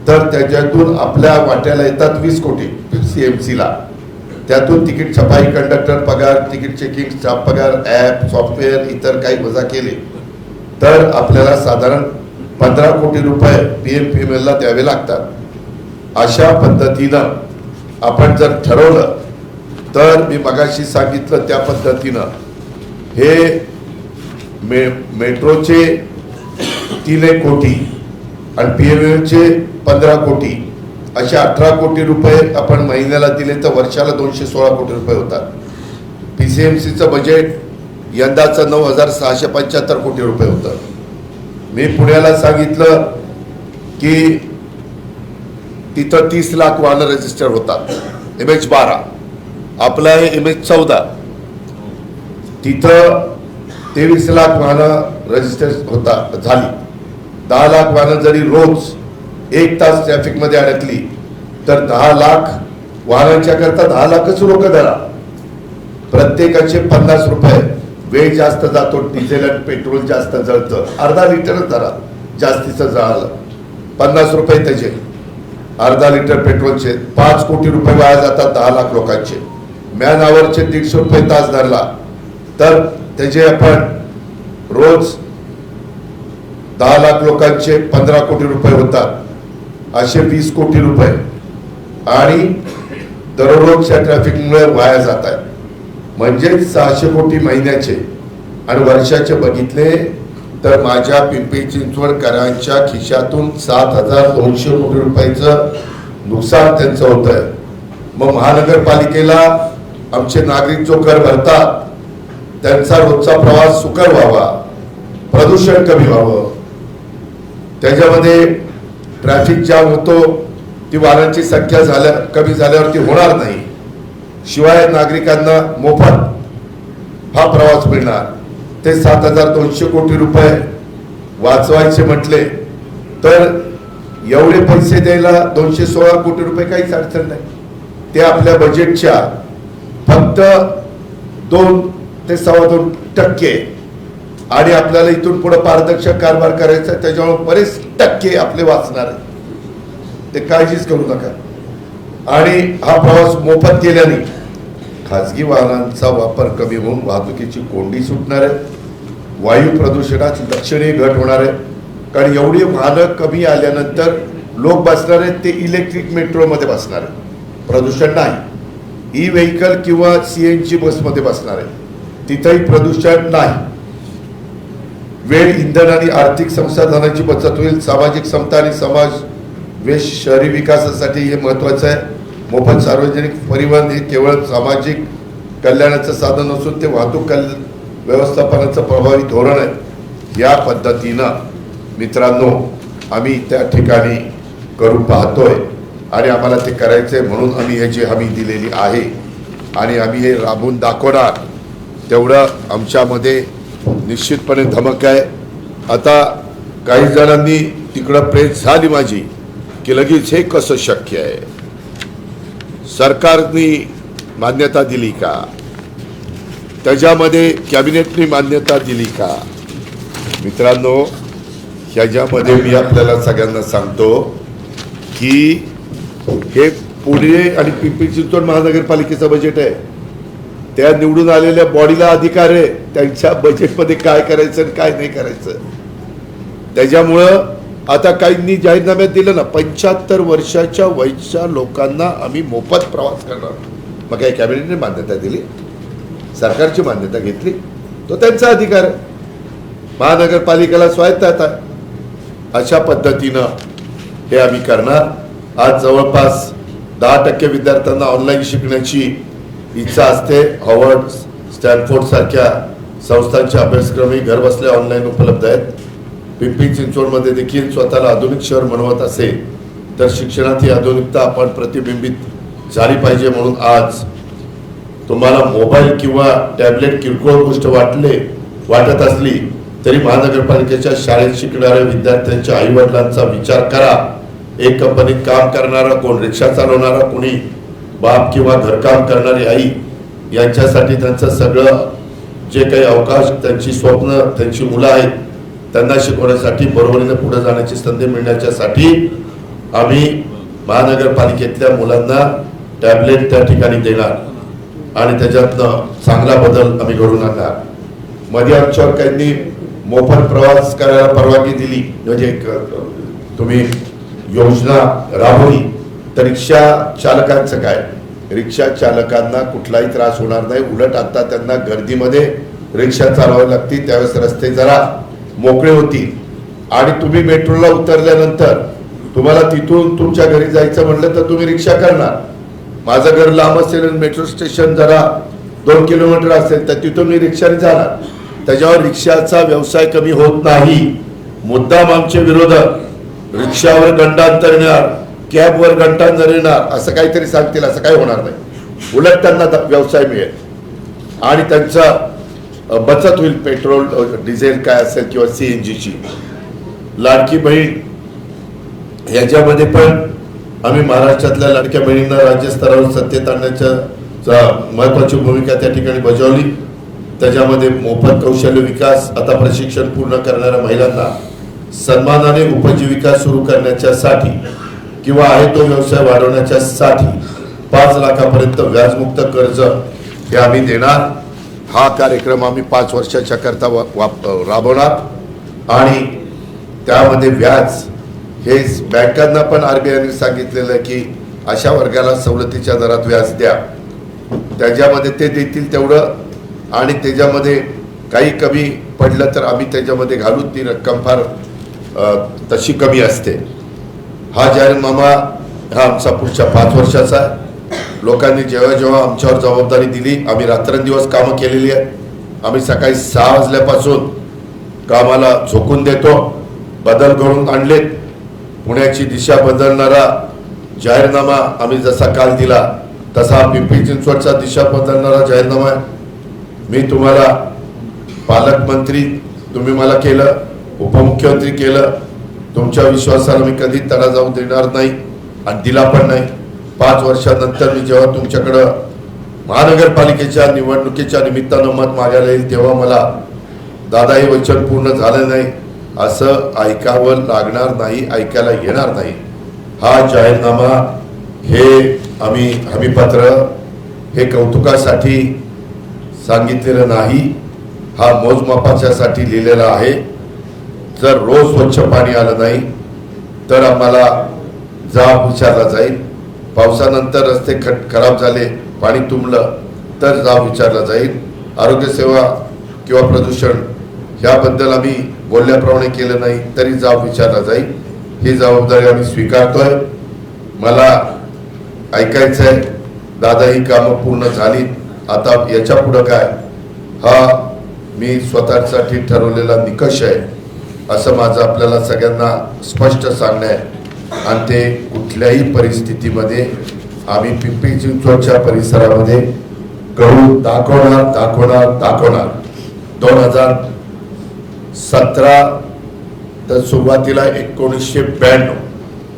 S1: तर त्याच्यातून आपल्या वाट्याला येतात 20 कोटी CMCला. त्यातून तिकीट छपाई, कंडक्टर पगार, तिकीट चेकिंग स्टाफ पगार, ॲप, सॉफ्टवेअर, इतर काही वजा केले तर आपल्याला साधारण 15 कोटी रुपये PMPMLला द्यावे लागतात. अशा पद्धतीनं आपण जर ठरवलं तर मी मगाशी सांगितलं त्या पद्धतीनं हे मेट्रोचे 3 कोटी आणि PMLचे 15 कोटी असे 18 कोटी रुपये आपण महिन्याला दिले तर वर्षाला 216 कोटी रुपये होतात. PCMCचं बजेट यंदाचं 9,675 कोटी रुपये होतं. मी पुण्याला सांगितलं की तिथं 30 लाख वाहनं रजिस्टर होतात, MH12. आपलं आहे MH14. तिथं 23 लाख वाहनं रजिस्टर झाली. 10 लाख वाहनं जरी रोज 1 तास ट्रॅफिकमध्ये अडकली तर 10 लाख वाहनांच्या करता 10 लाखच रोख धरा. प्रत्येकाचे 50 रुपये. वेळ जास्त जातो, डिझेल आणि पेट्रोल जास्त जळतं, अर्धा लिटरच धरा जास्तीचं जळालं, 50 रुपये त्याचे. अर्धा लिटर पेट्रोलचे 5 कोटी रुपये वाया जातात 10 लाख लोकांचे. मॅन आवरचे 150 रुपये तास धरला तर त्याचे आपण रोज 10 लाख लोकांचे 15 कोटी रुपये होतात, असे 20 कोटी रुपये आणि दररोजच्या ट्रॅफिकमुळे वाया जात आहेत. म्हणजे 600 कोटी महिन्याचे आणि वर्षाचे बघितले तर माझ्या पिंपरी चिंचवडकरांच्या खिशातून 7,200 कोटी रुपयाचं नुकसान त्यांचं होत आहे. मग महानगरपालिकेला आमचे नागरिक जो कर भरतात त्यांचा रोजचा प्रवास सुकर व्हावा, प्रदूषण कमी व्हावं, त्याच्यामध्ये ट्रॅफिक जाम होतो ती वाहनांची संख्या कमी झाल्यावरती होणार नाही. शिवाय नागरिकांना मोफत हा प्रवास मिळणार. ते 7,200 कोटी रुपये वाचवायचे म्हटले तर एवढे पैसे द्यायला 216 कोटी रुपये काहीच अडचण नाही. ते आपल्या बजेटच्या फक्त 2 ते 2.25% आणि आपल्याला इथून पुढे पारदर्शक कारभार करायचा, त्याच्यामुळे बरेच टक्के आपले वाचणार आहे. ते काळजीच करू नका. आणि हा प्रवास मोफत केल्याने खाजगी वाहनांचा वापर कमी होऊन वाहतुकीची कोंडी सुटणार आहे. वायू प्रदूषणात लक्षणीय घट होणार आहे. कारण एवढी वाहनं कमी आल्यानंतर लोक बसणार आहेत ते इलेक्ट्रिक मेट्रोमध्ये बसणार आहे, प्रदूषण नाही. ई व्हेकल किंवा CNG बसमध्ये बसणार आहे, तिथेही प्रदूषण नाही. वेळ, इंधन आणि आर्थिक संसाधनांची बचत होईल. सामाजिक समता आणि समाज शहरी विकासासाठी हे महत्वाचं आहे. मोफत सार्वजनिक परिवहन हे केवळ सामाजिक कल्याणाचं साधन नसून ते वाहतूक व्यवस्थापनाचं प्रभावी धोरण आहे. या पद्धतीनं मित्रांनो आम्ही त्या ठिकाणी करू पाहतोय आणि आम्हाला ते करायचंय म्हणून आम्ही ह्याची हमी दिलेली आहे आणि आम्ही हे राबवून दाखवणार. तेवढं आमच्यामध्ये निश्चितपणे धमक आहे. आता काही जणांनी तिकडं प्रेस झाली माझी की लगेच हे कसं शक्य आहे, सरकारने मान्यता दिली का, त्याच्यामध्ये कॅबिनेटने मान्यता दिली का. मित्रांनो ह्याच्यामध्ये मी आपल्याला सगळ्यांना सांगतो की हे पुणे आणि पिंपरी चिंचवड महानगरपालिकेचं बजेट आहे. त्या निवडून आलेल्या बॉडीला अधिकार आहे त्यांच्या बजेटमध्ये काय करायचं आणि काय नाही करायचं. त्याच्यामुळं आता काहींनी जाहीरनाम्यात दिलं ना 75 वर्षाच्या वयच्या लोकांना आम्ही मोफत प्रवास करणार. मग काही कॅबिनेटने मान्यता दिली, सरकारची मान्यता घेतली, तो त्यांचा अधिकार आहे. महानगरपालिकेला स्वायत्तता आहे. अशा पद्धतीनं हे आम्ही करणार. आज जवळपास 10% विद्यार्थ्यांना ऑनलाईन शिकण्याची इच्छा असते. हार्वर्ड, स्टॅनफोर्ड सारख्या संस्थांचे अभ्यासक्रमही घरबसल्या ऑनलाईन उपलब्ध आहेत. पिंपरी चिंचवडमध्ये देखील स्वतःला आधुनिक शहर म्हणवत असेल तर शिक्षणात ही आधुनिकता आपण प्रतिबिंबित झाली पाहिजे. म्हणून आज तुम्हाला मोबाईल किंवा टॅबलेट किरकोळ गोष्ट वाटत असली तरी महानगरपालिकेच्या शाळेत शिकणाऱ्या विद्यार्थ्यांच्या आईवडिलांचा विचार करा. एक कंपनीत काम करणारा, कोण रिक्षा चालवणारा, कोणी बाप किंवा घरकाम करणारी आई, यांच्यासाठी त्यांचं सगळं जे काही अवकाश, त्यांची स्वप्न, त्यांची मुलं आहेत त्यांना शिकवण्यासाठी, बरोबरीने पुढे जाण्याची संधी मिळण्याच्यासाठी आम्ही महानगरपालिकेतल्या मुलांना टॅबलेट त्या ठिकाणी देणार आणि त्याच्यातनं चांगला बदल आम्ही घडून आणणार. मध्ये आमच्यावर काही मोफत प्रवास करायला परवानगी दिली, म्हणजे तुम्ही योजना राबवली, तर रिक्षा चालकांचं काय? रिक्षा चालकांना कुठलाही त्रास होणार नाही. उलट आता त्यांना गर्दीमध्ये रिक्षा चालवावी लागती, त्यावेळेस रस्ते जरा मोकळे होतील. आणि तुम्ही मेट्रोला उतरल्यानंतर तुम्हाला तिथून तुमच्या घरी जायचं म्हणलं तर तुम्ही रिक्षा करणार. माझं घर लांब असेल आणि मेट्रो स्टेशन जरा 2 किलोमीटर असेल तर तिथून मी रिक्षाने जाणार. त्याच्यावर रिक्षाचा व्यवसाय कमी होत नाही. मुद्दाम आमचे विरोधक रिक्षावर गंडांतर येणार, कॅबवर गंडांतर येणार असं काहीतरी सांगतील. असं काही होणार नाही. उलट त्यांना व्यवसाय मिळेल आणि त्यांचा बचत होईल. पेट्रोल डिझेल काय असेल किंवा CNGची. लाडकी बहीण ह्याच्यामध्ये पण आम्ही महाराष्ट्रातल्या लाडक्या बहिणींना राज्यस्तरावर सत्तेत आणण्याच्या महत्वाची भूमिका त्या ठिकाणी बजावली. त्याच्यामध्ये मोफत कौशल्य विकास, आता प्रशिक्षण पूर्ण करणाऱ्या महिलांना सन्मानाने उपजीविका सुरू करण्याच्यासाठी किंवा आहे तो व्यवसाय वाढवण्याच्या साठी 5 लाखापर्यंत व्याजमुक्त कर्ज हे आम्ही देणार. हा कार्यक्रम आम्ही 5 वर्षाच्या करता राबवणार आणि त्यामध्ये व्याज हे बँकांना पण RBIने सांगितलेलं आहे की अशा वर्गाला सवलतीच्या दरात व्याज द्या. त्याच्यामध्ये ते देतील तेवढं आणि त्याच्यामध्ये काही कमी पडलं तर आम्ही त्याच्यामध्ये घालू. ती रक्कम फार तशी कमी असते. हा जाहीरनामा हा आमचा पुढच्या 5 वर्षाचा आहे. लोकांनी जेव्हा जेव्हा आमच्यावर जबाबदारी दिली आम्ही रात्रंदिवस कामं केलेली आहेत. आम्ही सकाळी 6 वाजल्यापासून कामाला झोकून देतो. बदल घडून आणलेत. पुण्याची दिशा बदलणारा जाहीरनामा आम्ही जसा काल दिला तसा पिंपरी चिंचवडचा दिशा बदलणारा जाहीरनामा आहे. मी तुम्हाला पालकमंत्री तुम्ही मला केलं, उपमुख्यमंत्री केलं. तुमच्या विश्वासाला मी कधी तडा जाऊ देणार नाही आणि दिला पण नाही. 5 वर्षानंतर मी जेव्हा तुमच्याकडं महानगरपालिकेच्या निवडणुकीच्या निमित्तानं मत मागायला येईल तेव्हा मला दादा हे वचन पूर्ण झालं नाही असं ऐकावं लागणार नाही, ऐकायला येणार नाही. हा जाहीरनामा हे आम्ही हमीपत्र हे कौतुकासाठी सांगितलेलं नाही. हा मोजमापाच्यासाठी लिहिलेला आहे. जर रोज स्वच्छ पाणी आलं नाही तर आम्हाला जाब विचारला जाईल. पावसानंतर रस्ते खराब झाले, पाणी तुंबलं तर जाब विचारला जाईल. आरोग्यसेवा किंवा प्रदूषण ह्याबद्दल आम्ही बोलल्याप्रमाणे केलं नाही तरी जाब विचारला जाईल. ही जबाबदारी आम्ही स्वीकारतोय. मला ऐकायचं आहे दादा ही कामं पूर्ण झाली, आता याच्या पुढं काय? हा मी स्वतःसाठी ठरवलेला निकष आहे असं माझं आपल्याला सगळ्यांना स्पष्ट सांगणं आहे. आणि ते कुठल्याही परिस्थितीमध्ये आम्ही पिंपरी चिंचवडच्या परिसरामध्ये करून दाखवणार. 2017 तर सुरुवातीला 1992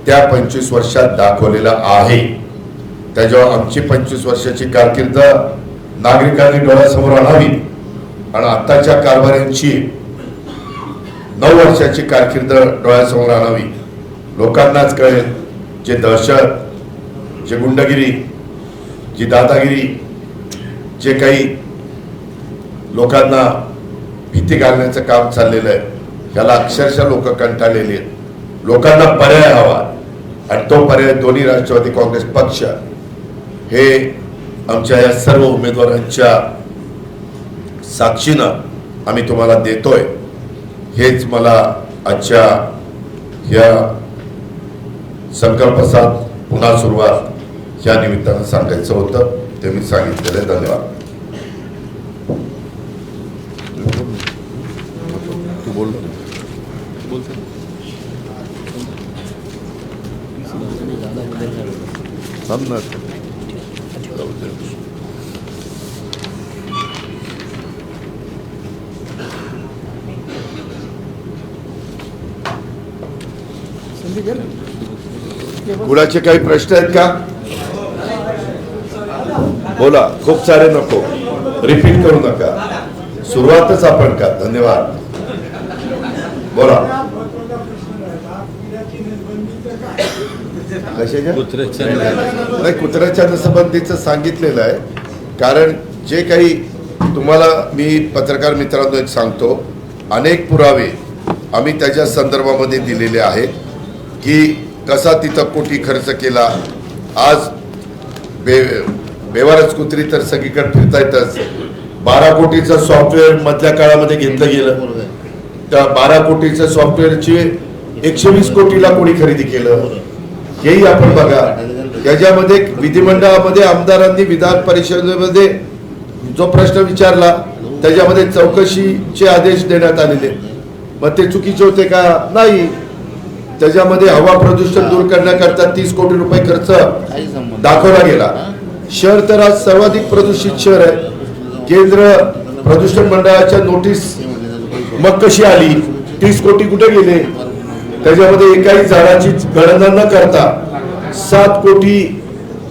S1: त्या 25 वर्षात दाखवलेला आहे. त्याच्यावर आमची 25 वर्षाची कारकीर्द नागरिकांनी डोळ्यासमोर आणावी आणि आताच्या कारभाऱ्यांची 9 वर्षाची कारकीर्द डोळ्यासमोर आणावी. लोकांनाच कळेल जे दहशत, जे गुंडगिरी, जी दादागिरी, जे काही लोकांना भीती घालण्याचं काम चाललेलं आहे ह्याला अक्षरशः लोक कंटाळलेली आहेत. लोकांना पर्याय हवा आणि तो पर्याय दोन्ही राष्ट्रवादी काँग्रेस पक्ष हे आमच्या या सर्व उमेदवारांच्या साक्षीनं आम्ही तुम्हाला देतोय. हेच मला आजच्या या संकल्पसात पुन्हा सुरुवात या निमित्तानं सांगायचं होतं ते मी सांगितलेलं. धन्यवाद. कुणाचे काही प्रश्न आहेत का? बोला. खूप सारे नको, रिपीट करू नका. सुरुवातच आपण का? धन्यवाद. बोला. कशाच्या नाही, कुत्र्याच्या नसबंदीचं सांगितलेलं आहे. कारण जे काही तुम्हाला मी पत्रकार मित्रांनो एक सांगतो, अनेक पुरावे आम्ही त्याच्या संदर्भामध्ये दिलेले आहेत की कसा तिथं कोटी खर्च केला. आज बेवारस कुत्री तर सगळीकडे फिरता येतच. 12 कोटीचं सॉफ्टवेअर मधल्या काळामध्ये घेतलं गेलं. त्या 12 कोटीचं सॉफ्टवेअरची 120 कोटीला कोणी खरेदी केलं हेही आपण बघा. त्याच्यामध्ये विधिमंडळामध्ये आमदारांनी विधान परिषदेमध्ये जो प्रश्न विचारला त्याच्यामध्ये चौकशीचे आदेश देण्यात आलेले. मग ते चुकीचे होते का? नाही. त्याच्यामध्ये हवा प्रदूषण दूर करण्याकरता 30 कोटी रुपये खर्च दाखवला गेला. शहर तर आज सर्वाधिक प्रदूषित शहर आहे. केंद्र प्रदूषण मंडळाच्या नोटीस मग कशी आली? 30 कोटी कुठे गेले? त्याच्यामध्ये एकाही झाडाची गणना न करता 7 कोटी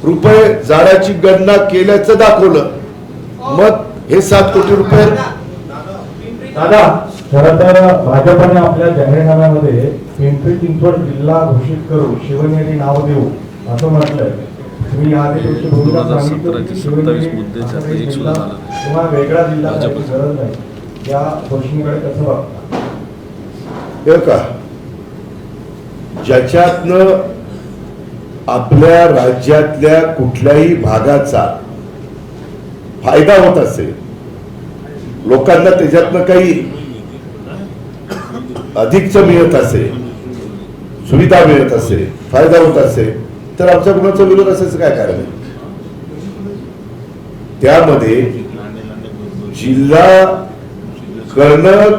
S1: रुपये झाडाची गणना केल्याचं दाखवलं. मग हे 7 कोटी रुपये
S2: दादा, खरं तर भाजपने आपल्या जाहीरनाम्यामध्ये पिंपरी चिंचवड जिल्हा घोषित करून शिवनेरी नाव देऊ असं म्हटलंय. तुम्ही आधी तुमची भूमिका सांगितली की शिवनेरी जिल्हा किंवा वेगळा जिल्हा करायची गरज नाही. या घोषणेकडे कसं बघता?
S1: हे का ज्याच्यातनं आपल्या राज्यातल्या कुठल्याही भागाचा फायदा होत असेल, लोकांना त्याच्यातनं काही अधिकच मिळत असेल, सुविधा मिळत असेल, फायदा होत असेल तर आमच्या कुणाचा विरोध असायचं काय कारण आहे? त्यामध्ये जिल्हा करणं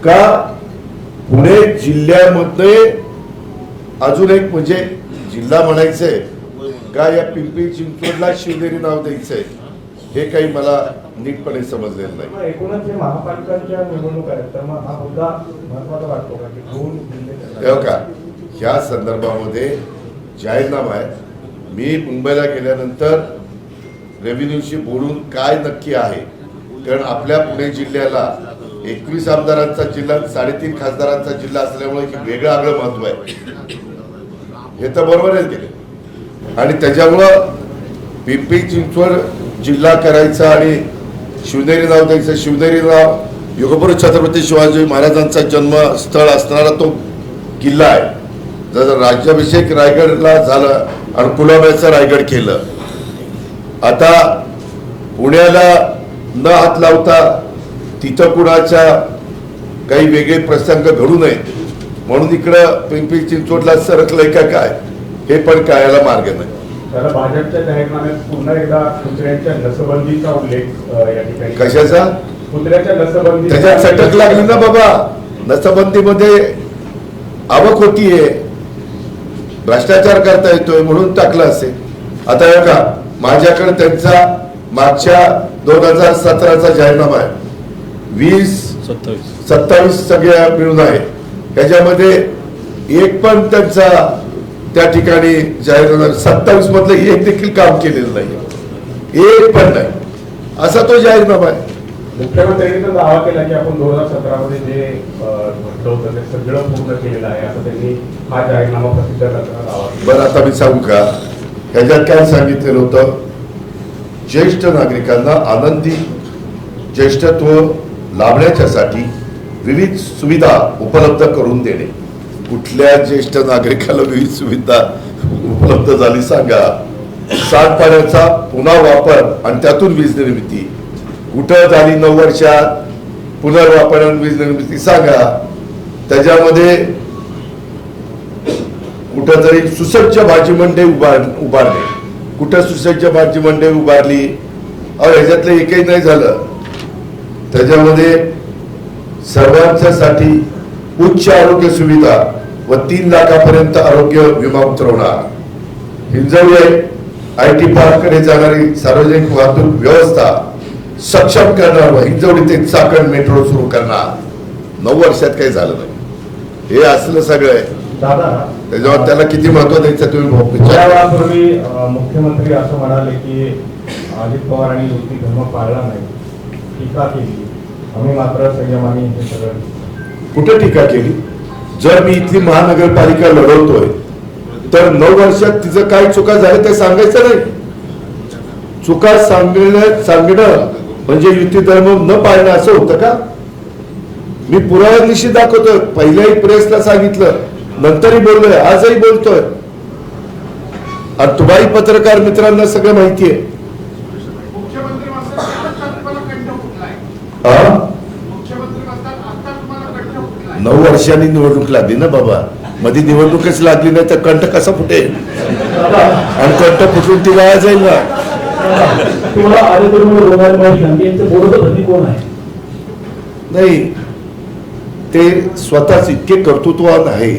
S1: का पुणे जिल्ह्यामध्ये अजून एक म्हणजे जिल्हा म्हणायचंय का या पिंपरी चिंचवडला शिवनेरी नाव द्यायचंय हे काही मला नीटपणे समजलेलं नाही.
S2: एकूणच महापालिकांच्या निवडणूक आहेत तर मग हा मुद्दा महत्वाचा वाटतो का की दोन जिल्हे
S1: का ह्या संदर्भामध्ये जाहीरनामा आहे. मी मुंबईला गेल्यानंतर रेव्हेन्यूशी बोलून काय नक्की आहे, कारण आपल्या पुणे जिल्ह्याला 21 आमदारांचा जिल्हा, 3.5 खासदारांचा जिल्हा असल्यामुळे की वेगळं आगळं महत्व आहे हे तर बरोबर आहे गेले. आणि त्याच्यामुळं पिंपरी चिंचवड जिल्हा करायचा आणि शिवनेरी नाव द्यायचं. शिवनेरी नाव युगपुरुष छत्रपती शिवाजी महाराजांचा जन्मस्थळ असणारा तो किल्ला आहे. जर राज्याभिषेक रायगडला झालं आणि कुलाब्याचं रायगड केलं, आता पुण्याला न हात लावता तिथं कुणाच्या काही वेगळे प्रसंग घडू नये म्हणून इकडं पिंपरी चिंचवडला सरकलंय का काय हे पण कळायला मार्ग नाही.
S2: तर भाजपच्या जाहीरनाम्यात पुन्हा एकदा कुत्र्यांच्या लसबंदीचा उल्लेख या ठिकाणी.
S1: कशाचा?
S2: कुत्र्याच्या लसबंदी.
S1: त्याच्यात सटक लागली ना बाबा. लसबंदीमध्ये आवक होतीये, भ्रष्टाचार करता येतोय म्हणून टाकलं असेल. आता हे का माझ्याकडे त्यांचा मागच्या 2017चा जाहीरनामा आहे. 20-27 सगळ्या मिळून आहे. त्याच्यामध्ये एक पण त्यांचा त्या ठिकाणी जाहीरनामा 27 मधलं एक देखील काम केलेलं नाही, एक पण नाही असा तो जाहीरनामा आहे.
S2: मुख्यमंत्र्यांनी तर दावा केला की आपण 2017 मध्ये जे म्हटलं होतं ते सगळं पूर्ण केलेलं आहे असं त्यांनी हा जाहीरनामा प्रसिद्ध करताना दावा केला.
S1: बरं, आता मी सांगू का ह्याच्यात काय सांगितलेलं होतं? ज्येष्ठ नागरिकांना आनंदी ज्येष्ठत्व लाभण्याच्यासाठी विविध सुविधा उपलब्ध करून देणे. कुठल्या ज्येष्ठ नागरिकाला विविध सुविधा उपलब्ध झाली सांगा? सांडपाण्याचा पुन्हा वापर आणि त्यातून वीज निर्मिती कुठं झाली? 9 वर्षात पुनर्वापर आणि वीज निर्मिती सांगा? त्याच्यामध्ये कुठं तरी सुसज्ज भाजी मंडई उभारणे, कुठं सुसज्ज भाजी मंडई उभारली? ह्याच्यातलं एकही नाही झालं. त्याच्यामध्ये सर्वांच्यासाठी उच्च आरोग्य सुविधा व 3 लाखापर्यंत आरोग्य विमा उतरवणार. हिंजवडी IT पार्ककडे जाणारी सार्वजनिक वाहतूक व्यवस्था सक्षम करणार व हिंजवडी ते चाकण मेट्रो सुरू करणार. 9 वर्षात काही झालं नाही. हे असलं सगळं आहे. त्याच्यावर त्याला किती महत्व द्यायचं तुम्ही
S2: पूर्वी मुख्यमंत्री असं म्हणाले की अजित पवारांनी युती धर्म पाळला नाही, टीका केली. आम्ही मात्र संयमाने हे सगळं.
S1: कुठे टीका केली? जर मी इथली महानगरपालिका लढवतोय तर 9 वर्षात तिचं काय चुका झाल्या ते सांगायचं नाही. चुका सांगणं म्हणजे युती धर्म न पाळणं असं होतं का? मी पुराव्यानिशी दाखवतोय. पहिल्याही प्रेसला सांगितलं, नंतरही बोललोय, आजही बोलतोय. आणि तुम्हाही पत्रकार मित्रांना सगळं माहिती आहे.
S3: मुख्यमंत्री म्हणतात आता तुम्हाला कंठ फुटलाय.
S1: हा?
S3: मुख्यमंत्री म्हणतात आता तुम्हाला कंठ फुटलाय.
S1: 9 वर्षांनी निवडणूक लागली ना बाबा. मध्ये निवडणूकच लागली नाही तर कंठ कसा फुटेल? आणि कंठ फुटून ती वाया जाईल ना.
S2: तुम्हाला आरोग्य रोगामुळे शंकेचं बोलत कोण आहे?
S1: नाही, ते स्वतःच इतके कर्तृत्ववान आहे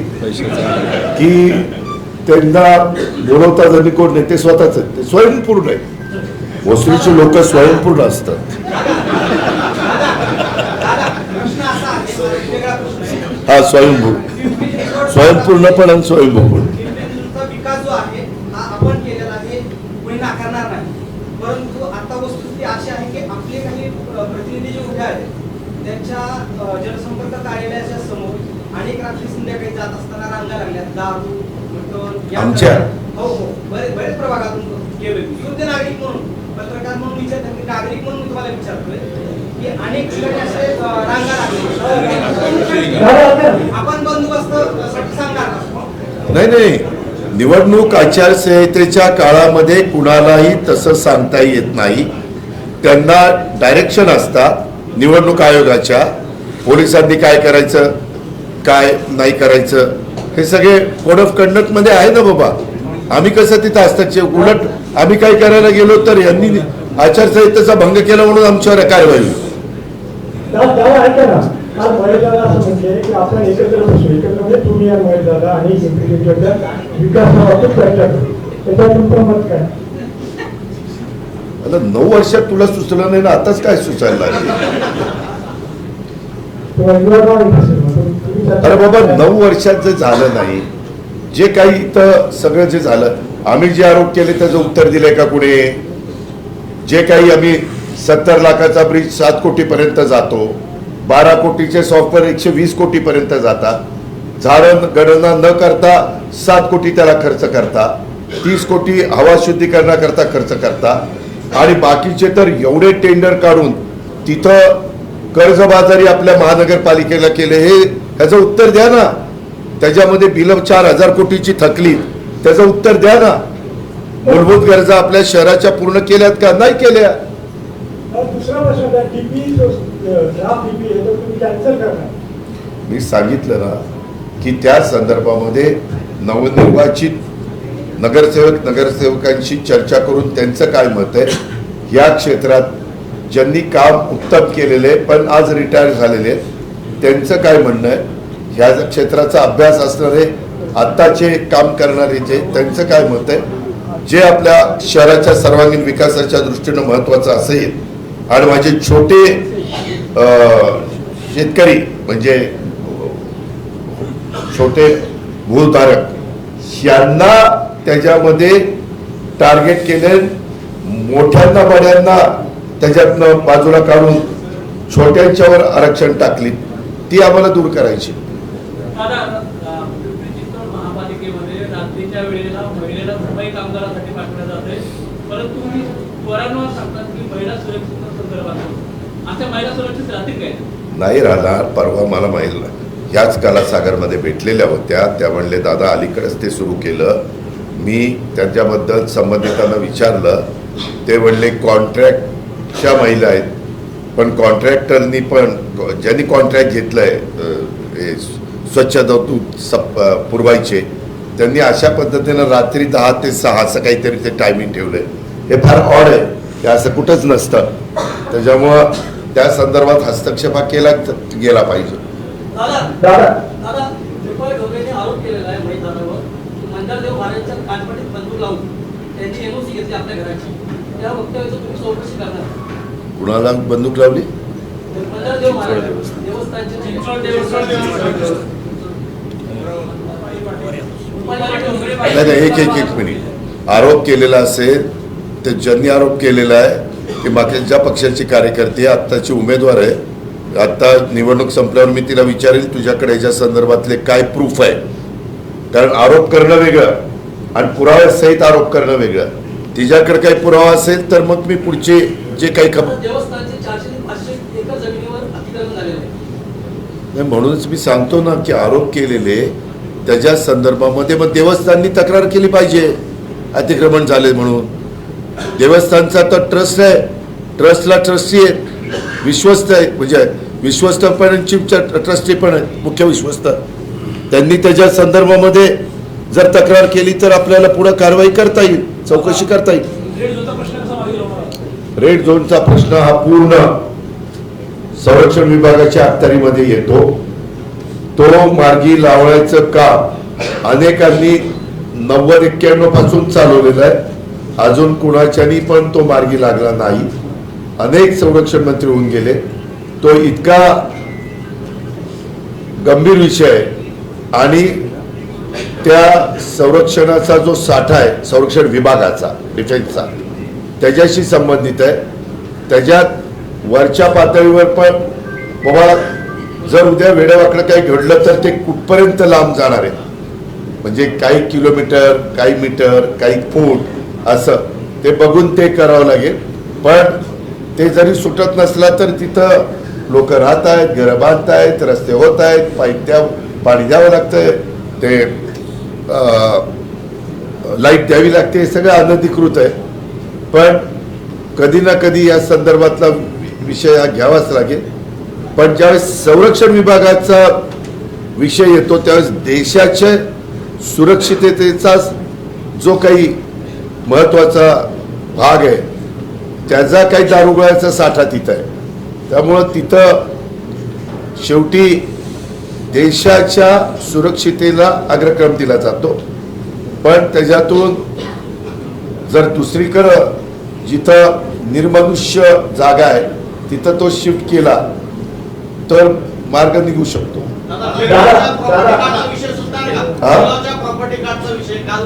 S1: की त्यांना बोलवता जरी कोण नाही, ते स्वतःच ते स्वयंपूर्ण आहे. भोसरीचे लोक स्वयंपूर्ण असतात. हा, स्वयंपूर्ण पण आणि स्वयंभू पण.
S4: विकास जो आहे हा आपण केलेला आहे, कोणी नाकारणार नाही. परंतु आता वस्तुस्थिती अशी आहे की आपले काही प्रतिनिधी जे उभे आहेत त्यांच्या जनसंपर्क कार्यालयाच्या समोर अनेक रात्री संध्याकाळी जात असताना रांगा लागल्या. दारू, मटण या
S1: आमच्या?
S4: हो हो, बरेच प्रभागातून गेले. शुद्ध नागरिक म्हणून, पत्रकार म्हणून विचारतात, नागरिक म्हणून मी तुम्हाला विचारतोय की अनेक ठिकाणी असे रांगा लागले. आपण बंदोबस्तासाठी सांगणार का?
S1: नाही, निवडणूक आचारसंहितेच्या काळामध्ये कुणालाही तसं सांगता येत नाही. त्यांना डायरेक्शन असतात निवडणूक आयोगाच्या. पोलिसांनी काय करायचं, काय नाही करायचं, हे सगळे कोड ऑफ कंडक्ट मध्ये आहे ना बाबा. आम्ही कसं तिथं हस्तक्षेप, उलट आम्ही काय करायला गेलो तर यांनी आचारसंहितेचा भंग केला म्हणून आमच्यावर कारवाई होईल.
S2: आज महेशदादा असं म्हणले की आपण एकत्र बसू, एकत्र म्हणजे तुम्ही या महेशदादा आणि विकासाबाबत चर्चा करू. त्याच्यात तुमचं मत काय?
S1: आता 9 वर्षात तुला सुचलं नाही ना, आताच काय सुचायला लागले? अरे बाबा, 9 वर्षात जे झालं नाही, जे काही इथं सगळं जे झालं, आम्ही जे आरोप केले त्याचं उत्तर दिलंय का कुणी? जे काही आम्ही 70 लाखाचा ब्रिज 7 कोटीपर्यंत जातो, 12 कोटीचे सॉफ्टवेअर 120 कोटीपर्यंत जातात. झाडं गणना न करता 7 कोटी त्याला खर्च करता, 30 कोटी हवा शुद्धीकरणाकरता खर्च करता. आणि बाकीचे तर एवढे टेंडर काढून तिथं कर्जबाजारी आपल्या महानगरपालिकेला केले. हे ह्याचं उत्तर द्या ना. त्याच्यामध्ये बिल 4,000 कोटीची थकली, त्याचं उत्तर द्या ना. मूलभूत गरजा आपल्या शहराच्या पूर्ण केल्यात का? नाही केल्या.
S2: दुसरा प्रश्न, तुम्ही कॅन्सल करणार?
S1: मी सांगितलं ना की त्या संदर्भामध्ये नवनिर्वाचित नगरसेवकांशी चर्चा करून त्यांचं काय मत आहे, या क्षेत्रात ज्यांनी काम उत्तम केलेले पण आज रिटायर झालेले त्यांचं काय म्हणणं आहे, ह्या क्षेत्राचा अभ्यास असणारे आत्ताचे काम करणारे जे त्यांचं काय मत आहे, जे आपल्या शहराच्या सर्वांगीण विकासाच्या दृष्टीनं महत्त्वाचं असेल. आणि माझे छोटे शेतकरी म्हणजे छोटे भूधारक यांना त्याच्यामध्ये टार्गेट केले, मोठ्यांना बड्यांना त्याच्यातनं बाजूला काढून छोट्यांच्यावर आरक्षण टाकली. ती आम्हाला दूर करायची.
S5: महापालिकेमध्ये रात्रीच्या वेळेला महिलेला मुंबई कामगारासाठी पाठवलं जाते, परंतु तुम्ही वारंवार सांगतात की महिला सुरक्षित संदर्भात अशा महिला सुरक्षित राहतील काय?
S1: नाही राहणार. परवा मला महिला ह्याच कलासागरमध्ये भेटलेल्या होत्या. त्या म्हणले दादा अलीकडेच ते सुरू केलं. मी त्यांच्याबद्दल संबंधितांना विचारलं. ते म्हणले कॉन्ट्रॅक्टच्या महिला आहेत, पण कॉन्ट्रॅक्टरनी पण ज्यांनी कॉन्ट्रॅक्ट घेतलंय स्वच्छता पुरवायचे त्यांनी अशा पद्धतीनं रात्री 10 ते 6 असं काहीतरी ते टायमिंग ठेवलंय. हे फार ऑड आहे, ते असं कुठंच नसतं. त्याच्यामुळं त्या संदर्भात हस्तक्षेप केला गेला पाहिजे.
S5: दादा दीपक ढोबळेने आरोप केलेला आहे मैदानावर की मंदारदेव महाराजांच्या कानपट्टीत बंदूक लावून त्यांनी एनओसी घेतली आपल्या घराची. त्या वक्तव्याचं तुम्ही चौकशी करणार?
S1: कुणाला बंदूक लावली?
S5: मंदारदेव महाराज देवस्थानचे
S1: नाही, एक मिनिट. आरोप केलेला असेल तर ज्यांनी आरोप केलेला आहे की बाकीच्या पक्षाची कार्यकर्ते आत्ताची उमेदवार आहे. आत्ता निवडणूक संपल्यावर मी तिला विचारेल तुझ्याकडे याच्या संदर्भातले काय प्रूफ आहे. कारण आरोप करणं वेगळं आणि पुराव्यासहित आरोप करणं वेगळं. तिच्याकडे काही पुरावा असेल तर मग मी पुढचे जे काही
S5: देवस्थानचे 400 ते 500 एकर जमिनीवर अतिक्रमण झालेलं आहे.
S1: नाही, म्हणूनच मी सांगतो ना की आरोप केलेले त्याच्या संदर्भामध्ये मग देवस्थाननी तक्रार केली पाहिजे अतिक्रमण झाले म्हणून. देवस्थानचा तर ट्रस्ट आहे, ट्रस्टला ट्रस्टी आहेत, विश्वस्त आहे, म्हणजे विश्वस्त पण चीफ ट्रस्टी पण आहेत, मुख्य विश्वस्त. त्यांनी त्याच्या संदर्भामध्ये जर तक्रार केली तर आपल्याला पुढे कारवाई करता येईल, चौकशी करता येईल. रेड झोनचा प्रश्न हा पूर्ण संरक्षण विभागाच्या अखत्यारीमध्ये येतो. तो मार्गी लावण्याचं काम अनेकांनी 90-91 पासून चालवलेलं आहे. अजून कुणाच्यानी पण तो मार्गी लागला नाही. अनेक संरक्षण मंत्री होऊन गेले. तो इतका गंभीर विषय आहे आणि त्या संरक्षणाचा जो साठा आहे संरक्षण विभागाचा, डिफेन्सचा, त्याच्याशी संबंधित आहे. त्याच्यात वरच्या पातळीवर पण बाबा जर उद्या वेडेवाकडं काही घडलं तर ते कुठपर्यंत लांब जाणार आहे, म्हणजे काही किलोमीटर, काही मीटर, काही फूट, असं ते बघून ते करावं लागेल. पण ते जरी सुटत नसला तर तिथं लोक राहत आहेत, घरं बांधत आहेत, रस्ते होत आहेत, पाणी द्यावं लागतंय, ते लाईट द्यावी लागते, हे सगळं अनधिकृत आहे. पण कधी ना कधी या संदर्भातला विषय हा घ्यावाच लागेल. पण ज्यावेळेस संरक्षण विभागाचा विषय येतो त्यावेळेस देशाच्या सुरक्षिततेचा जो काही महत्त्वाचा भाग आहे त्याचा काही दारुगोळ्याचा साठा तिथं आहे. त्यामुळं तिथं शेवटी देशाच्या सुरक्षितेला अग्रक्रम दिला जातो. पण त्याच्यातून जर दुसरीकडं जिथं निर्मनुष्य जागा आहे तिथं तो शिफ्ट केला तर मार्ग निघू शकतो.
S6: प्रॉपर्टी कार्डचा विषय काल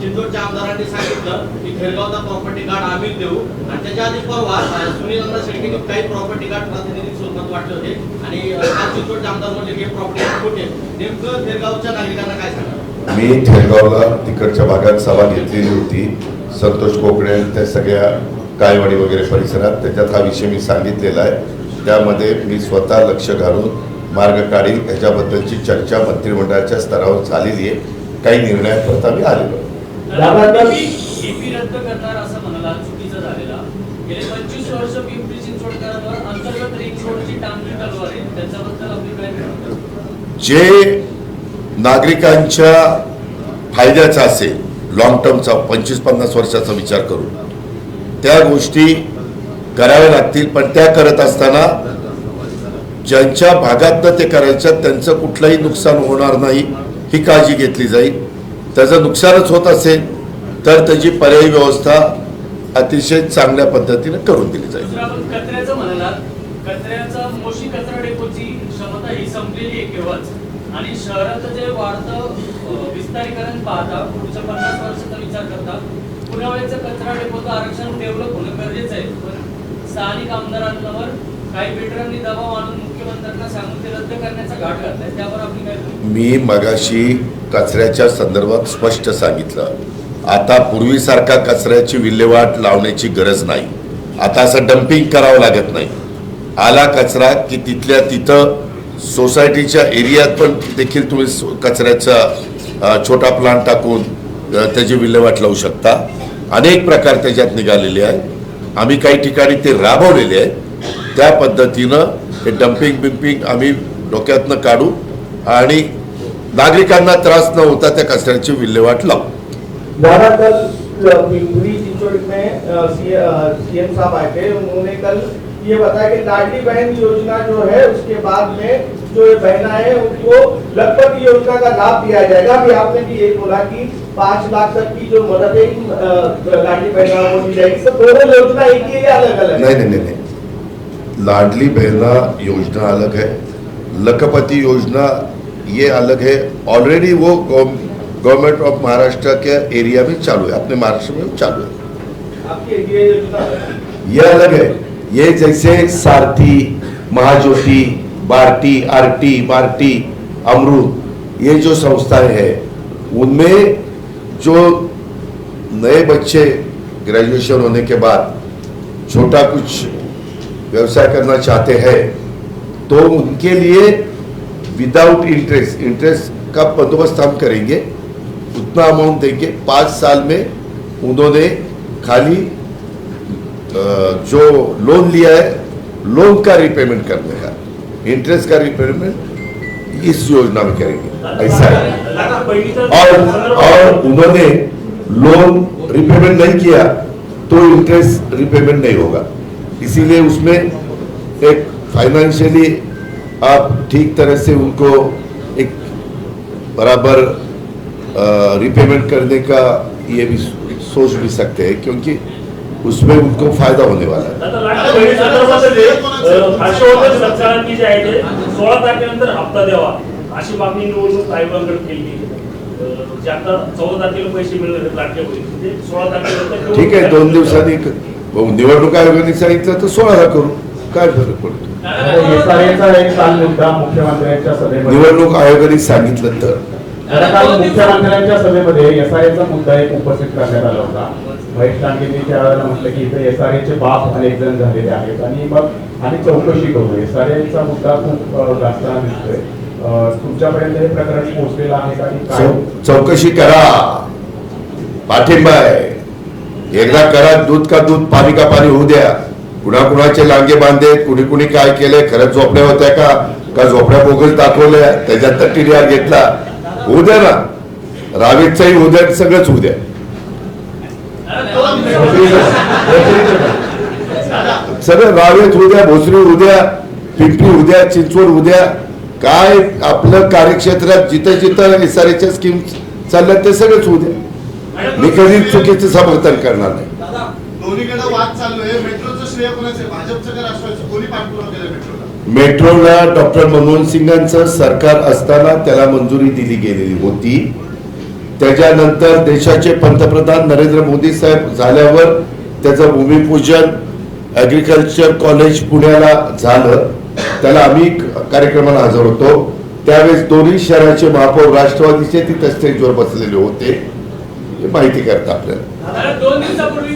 S6: चिंचवडच्या आमदारांनी सांगितलं की खेरगावचा प्रॉपर्टी कार्ड आम्ही देऊ आणि त्याच्या आधी परवा सुनील शेळकेंनी काही प्रॉपर्टी कार्ड प्रातिनिधिक स्वरूपात वाटले होते आणि काल चिंचवडचे आमदार म्हणले की प्रॉपर्टी कार्ड कुठे, नेमकं खेरगावच्या नागरिकांना काय सांगा?
S1: मी खेरगावला तिकडच्या भागात सभा घेतलेली होती, संतोष कोकणे त्या सगळ्या कायवाडी वगैरे परिसरात. त्याच्यात हा विषय मी सांगितलेला आहे. त्यामध्ये मी स्वतः लक्ष घालून मार्ग काढील. याच्याबद्दलची चर्चा मंत्रिमंडळाच्या स्तरावर झालेली आहे. काही निर्णयापर्यंत आम्ही आलेलो.
S5: एपी रद्द करणार असं म्हणाला, चुकीचं झालेला. गेले 25 वर्ष पिंपरी चिंचवडकरांवर अंतर्गत रिंग रोडची डांबरी चालू आहे, त्याच्याबद्दल आपली काय म्हणणं?
S1: जे नागरिकांच्या फायद्याचा असेल, लॉंग टर्मचा 25-50 वर्षाचा विचार करून त्या गोष्टी कराव्या लागतील. पण त्या करत असताना ज्यांच्या भागातनं ते करायचं त्यांचं कुठलंही नुकसान होणार नाही ही काळजी घेतली जाईल. त्याचं नुकसानच होत असेल तर त्याची पर्यायी व्यवस्था अतिशय चांगल्या पद्धतीने करून दिली जाईल.
S5: कचऱ्याचं म्हणालात, कचऱ्याचा मोशी कचरा डेपोची क्षमता ही संपलेली आहे केवळच, आणि शहराचं जे वाढतं विस्तारीकरण पाहता पुढच्या 50 वर्षाचा विचार करता पुण्यावरचं कचरा डेपोचं आरक्षण डेव्हलप होणं गरजेचं आहे. पण स्थानिक आमदारांवर काही बिल्डरांनी दबाव आणून मुख्यमंत्र्यांना सांगून ते रद्द करण्याचा घाट घातलाय, त्यावर आपली काय?
S1: मी मगाशी कचऱ्याच्या संदर्भात स्पष्ट सांगितलं. आता पूर्वीसारखा कचऱ्याची विल्हेवाट लावण्याची गरज नाही. आता असं डम्पिंग करावं लागत नाही. आला कचरा की तिथल्या तिथं सोसायटीच्या एरियात पण देखील तुम्ही कचऱ्याचा छोटा प्लांट टाकून त्याची विल्हेवाट लावू शकता. अनेक प्रकार त्याच्यात निघालेले आहेत. आम्ही काही ठिकाणी ते राबवलेले आहेत. त्या पद्धतीनं हे डम्पिंग आम्ही डोक्यातनं काढू आणि नागरिकांना त्रास न होता त्या कचऱ्याची विल्हेवाट लावू.
S2: पिंपरी चिंचवड में सीएम साहब आए थे, उन्होंने कल ये बताया कि लाडली बहन योजना जो है उसके बाद में जो बहना है उनको लगभग योजना का लाभ दिया जाएगा. अभी आपने भी ये बोला कि 5 लाख तक की जो मदद है लाडली बहना वो दी जाएगी. तो दोनों योजना एक ही है या अलग अलग?
S1: नहीं. लाडली बहना योजना अलग है, लखपति योजना ये अलग है. ऑलरेडी वो government of Maharashtra K area में चालू है, अपने महाराष्ट्र में चालू है.
S2: आपकी ये योजना
S1: ये अलग है. ये जैसे सारथी, महाज्योति, बार्टी, आरटी, मार्टी, अमृत, ये जो संस्थाएं हैं उनमें जो नए बच्चे ग्रेजुएशन होने के बाद छोटा कुछ व्यवसाय करना चाहते हैं तो उनके लिए विदाउट इंटरेस्ट का बंदोबस्त हम करेंगे, उतना अमाउंट देंगे। 5 साल में उन्होंने खाली जो लोन लिया है लोन का रिपेमेंट करने का, इंटरेस्ट का रिपेमेंट इस योजना में करेंगे, ऐसा है। और उन्होंने लोन रिपेमेंट नहीं किया तो इंटरेस्ट रिपेमेंट नहीं होगा, इसीलिए उसमें एक फाइनेंशियली आप ठीक तरह से उनको एक बराबर रिपेमेंट करने का ये भी सोच भी सकते हैं, क्योंकि उसमें उनको फायदा होने वाला है।
S7: आता लाडक्या बहिणीसंदर्भामध्ये भाष्य होतं सरकारांनी जे आहे ते 16 तारखेनंतर हप्ता द्यावा अशी मागणी निवडणूक आयोगाकडे केली, जे आता 14 तारखेला पैसे मिळणार आहेत लाडक्या बहिणी, ते 16 तारखेनंतर
S1: ठीक आहे, 2 दिवसांनी निवडणूक आयोगाने सांगितलं तर 16ला करू, काय फरक पडतो?
S2: एसआरएचा एक काल मुद्दा मुख्यमंत्र्यांच्या सभेमध्ये,
S1: निवडणूक आयोगाने सांगितलं तर
S2: काल मुख्यमंत्र्यांच्या सभेमध्ये एसआरएचा मुद्दा एक उपस्थित करण्यात आला होता। महेश लांडेंनी त्यावेळेला म्हटलं की इथे एसआरएचे बाप अनेक जण झालेले आहेत आणि मग आम्ही चौकशी करू। एसआरएचा मुद्दा खूप गाजताना दिसतोय, तुमच्यापर्यंत हे प्रकरण पोहोचलेलं आहे का आणि काय
S1: चौकशी करा, पाठिंबा आहे, एकदा करा, दूध का दूध पाणी का पाणी होऊ द्या। कुणाकुणाचे लांगे बांधे, कुणी कुणी काय केले, खरंच झोपड्या होत्या का झोपड्या बोगस दाखवल्या, त्याच्यात तर टीडीआर घेतला, होऊ द्या ना, रावेतचाही होऊ द्या, सगळंच होऊ द्या। सगळं रावेत होऊ द्या, भोसरी होऊ द्या, पिंपरी होऊ द्या, चिंचवड होऊ द्या, काय आपलं कार्यक्षेत्रात जिथं जिथं एसआरएच्या स्कीम चालल्या ते सगळंच होऊ द्या। मी कधी चुकीचं समर्थन करणार नाही।
S3: दोन्हीकडे वाद चालू आहे, मेट्रोचं श्रेय कोणाचं आहे, भाजपचं का राष्ट्रवादीचं? कोणी पाठपुरावा केला मेट्रोला?
S1: मेट्रोला डॉक्टर मनमोहन सिंगांचं सरकार असताना त्याला मंजुरी दिली गेलेली होती। त्याच्यानंतर देशाचे पंतप्रधान नरेंद्र मोदी साहेब झाल्यावर त्याचं भूमिपूजन ऍग्रिकल्चर कॉलेज पुण्याला झालं, त्याला आम्ही कार्यक्रमाला हजर होतो। त्यावेळेस दोन्ही शहराचे महापौर राष्ट्रवादीचे तिथे स्टेजवर बसलेले होते, हे माहिती करता आपल्याला।
S5: 2 दिवसापूर्वी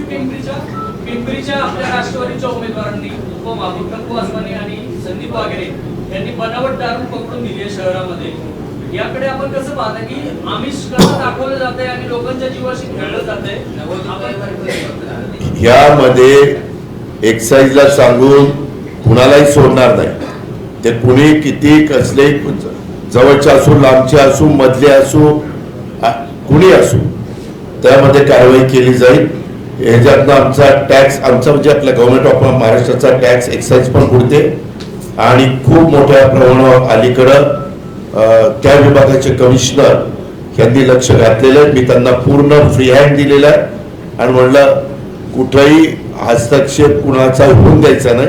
S5: पिंपरीच्या आपल्या राष्ट्रवादीच्या उमेदवारांनी उपमहापौर वासवानी आणि संदीप वागेरे यांनी बनावट दारू पकडून दिली आहे शहरामध्ये। याकडे आपण कसं पाहता की आमिष कसं दाखवलं जातंय आणि लोकांच्या जीवाशी खेळलं जातंय?
S1: यामध्ये एक्साईजला सांगून कुणालाही सोडणार नाही, ते कुणी किती कसले जवळचे असू, लांबचे असू, मधले असू, कुणी असू, त्यामध्ये कारवाई केली जाईल। ह्याच्यातनं आमचा टॅक्स, आमचा म्हणजे आपल्या गव्हर्नमेंट ऑफ महाराष्ट्राचा टॅक्स एक्साईज पण बुडते आणि खूप मोठ्या प्रमाणावर अलीकडं त्या विभागाचे कमिशनर यांनी लक्ष घातलेलं आहे। मी त्यांना पूर्ण फ्री हँड दिलेला आहे आणि म्हणलं कुठेही हस्तक्षेप कुणाचा होऊन द्यायचा नाही,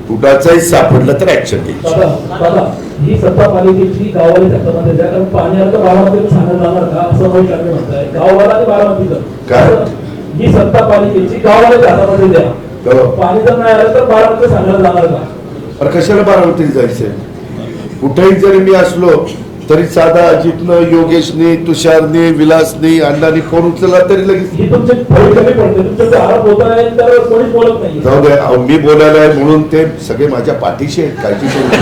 S1: कुणाचाही सापडलं तर ऍक्शन घ्यायची।
S7: दादा ही सत्ता पालिकेची गावाला हातामध्ये द्या, कारण पाणी आलं तर बारामतीला सांगत जाणार का असं महेश लांडे म्हणताय, गावाला आणि बारामतीला
S1: काय?
S7: ही सत्ता पालिकेची गावाला हातामध्ये द्या, पाणी जर नाही आलं तर बारामतीला सांगत जाणार का?
S1: अरे कशाला बारामतीला जायचंय? कुठेही जरी मी असलो तरी साधा अजितनं, योगेशनी, तुषारनी, विलासनी, अण्णांनी फोन उचलला तरी लगेच
S7: ही तुमची फळी कमी पडते, तुमचे आरोप होत आहे तर कोणीच बोलत नाही।
S1: जाऊ दे, मी बोलायला आहे म्हणून ते सगळे माझ्या पाठीशी आहेत, काळजी करू नका।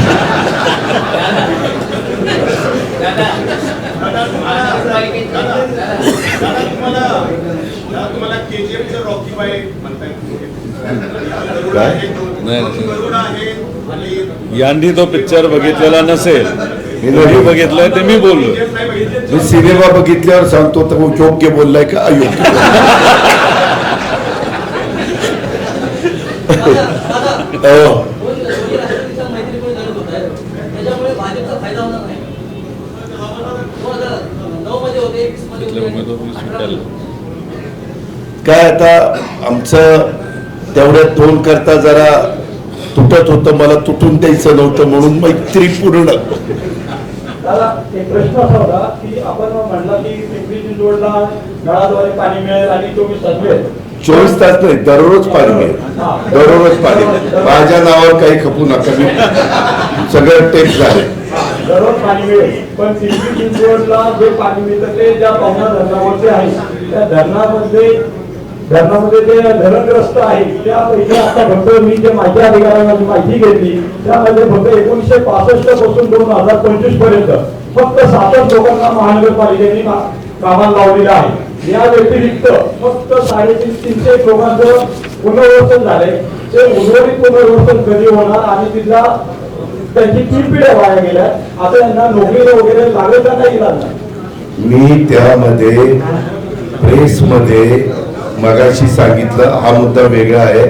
S3: तुम्हाला केजीएफचं रॉकी बाय म्हणताय
S1: काय?
S8: यांनी तो पिक्चर बघितलेला नसेल, मी बघितलंय ते मी बोललो।
S1: मी सिनेमा बघितल्यावर सांगतो तर योग्य बोललाय का अयोग्य?
S5: त्याच्यामुळे भाजपचा फायदा होणार नाही। 2009 मध्ये होते, 21 मध्ये होते,
S1: काय आता आमचं तेवढ्या 2 करता जरा तुटत होतं, मला तुटून द्यायचं नव्हतं म्हणून मैत्री पूर्ण।
S7: दादा एक प्रश्न असा होता की आपण म्हणला की पिंपरी चिंचवडला नळाद्वारे पाणी मिळेल आणि 24 तास मिळेल।
S1: 24 तास नाही, दररोज पाणी मिळेल, दररोज पाणी मिळेल। माझ्या नावावर काही खपू नका, मी सगळं टेप झाले।
S2: दररोज पाणी मिळेल, पण पिंपरी चिंचवडला जे पाणी मिळतं ते ज्या पवना धरणावरती आहे त्या धरणामध्ये जे धरणग्रस्त आहे त्यापैकी आता फक्त मी जे माझ्या अधिकाऱ्यांना माहिती घेतली त्यामध्ये फक्त 1965 पासून 2025 पर्यंत फक्त 67 लोकांना महानगरपालिकेने कामाला लावलेलं आहे. या व्यतिरिक्त फक्त 350 लोकांचं पुनर्वसन झालंय. ते उर्वरित पुनर्वसन कधी होणार आणि तिथला त्यांची 3 पिढ्या वाया गेल्या, आता यांना नोकरीला वगैरे लागेल का नाही लागणार?
S1: मी त्यामध्ये प्रेसमध्ये मगाशी सांगितलं, हा मुद्दा वेगळा आहे.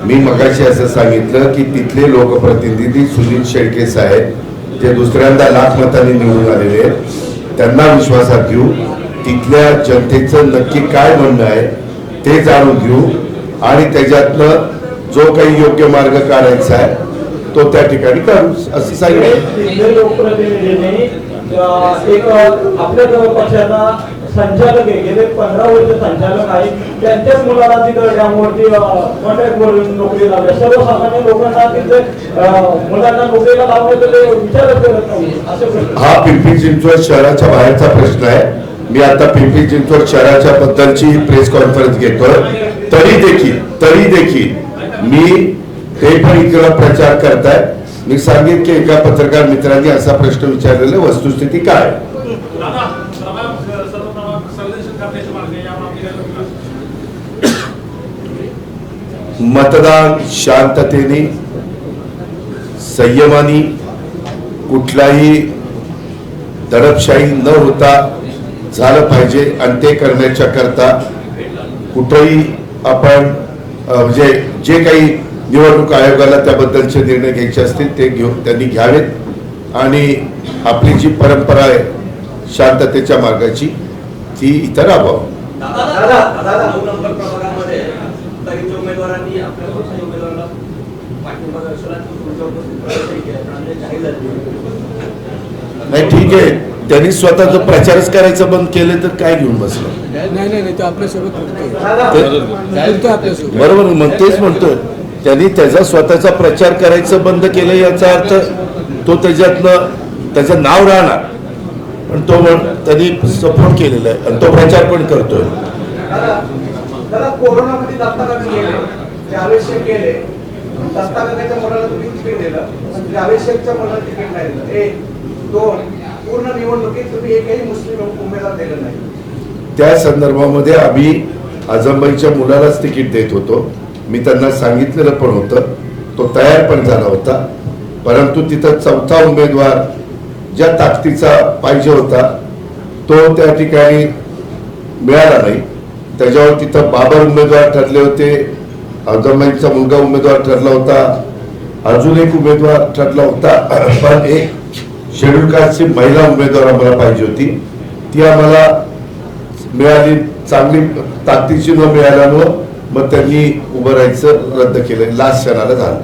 S1: मी मगाशी असं सांगितलं की तिथले लोकप्रतिनिधी सुनील शेळके साहेब जे दुसऱ्यांदा लाख मतांनी निवडून आलेले आहेत त्यांना विश्वासात घेऊ, तिथल्या जनतेचं नक्की काय म्हणणं आहे ते जाणून घेऊ आणि त्याच्यातनं जो काही योग्य मार्ग काढायचा आहे तो त्या ठिकाणी करू असं सांगितलं.
S2: तिथले लोकप्रतिनिधींनी एक आपल्या पक्षाचा संचालक आहे, गेले 15 वर्ष संचालक आहे, त्यांच्याच मुलाला तिथं डॅमवरती कॉन्ट्रॅक्टवर नोकरी लावल्या. सर्वसामान्य लोकांना तिथे मुलांना नोकरीला लावण्याचं ते विचारच करत नाही. असं
S1: हा पिंपरी चिंचवड शहराच्या बाहेरचा प्रश्न आहे. मी आता पिंपरी चिंचवड शहराच्या बद्दलची प्रेस कॉन्फरन्स घेतोय. तरी देखील मी ते पण इकडे प्रचार करताय. मी सांगेन की एका पत्रकार मित्रांनी असा प्रश्न विचारलेला, वस्तुस्थिती काय? मतदान शांततेने संयमाने कुठलाही दडपशाही न होता झालं पाहिजे आणि ते करण्याच्या करता कुठेही आपण म्हणजे जे काही निवडणूक आयोगाला त्याबद्दलचे निर्णय घ्यायचे असतील ते त्यांनी घ्यावेत आणि आपली जी परंपरा आहे शांततेच्या मार्गाची ती इतर राबवावी.
S4: 9 नंबर प्रभागामध्ये दलित उमेदवारांनी आपल्या पक्षाच्या उमेदवाराला पाठिंबा दर्शवला,
S1: नाही ठीक आहे, त्यांनी स्वतःचा प्रचारच करायचं बंद केले तर काय घेऊन बसलं?
S9: नाही ते आपल्यासोबत
S1: बरोबर, मग तेच म्हणतोय त्यांनी त्याचा स्वतःचा प्रचार करायचं बंद केलं याचा अर्थ तो त्याच्यातनं त्याचं नाव राहणार, पण तो त्यांनी सपोर्ट केलेला आहे आणि तो प्रचार पण करतोय.
S2: दादा कोरोनामध्ये दत्ताकाका गेले, त्यावेळेस गेले, दत्ताकाकाच्या मुलाला तुम्ही तिकीट दिलं, त्यावेळेस मुलाला तिकीट नाही दिलं. 1, 2 पूर्ण निवडणुकीत तुम्ही एकही मुस्लिम उमेदवार दिला नाही.
S1: त्या संदर्भामध्ये आम्ही आझमबाईच्या मुलालाच तिकीट देत होतो. मी त्यांना सांगितलेलं पण होतं, तो तयार पण झाला होता, परंतु तिथं चौथा उमेदवार ज्या ताकदीचा पाहिजे होता तो त्या ठिकाणी मिळाला नाही. त्याच्यावर तिथं बाबर उमेदवार ठरले होते, आझमबाईंचा मुलगा उमेदवार ठरला होता, अजून एक उमेदवार ठरला होता, पण एक शेड्यूल कास्टची महिला उमेदवार आम्हाला पाहिजे होती, ती आम्हाला मिळाली. चांगली ताकदीची न मिळाल्यामुळं मग त्यांनी उभं राहायचं रद्द केलं, लास्ट क्षणाला झालं.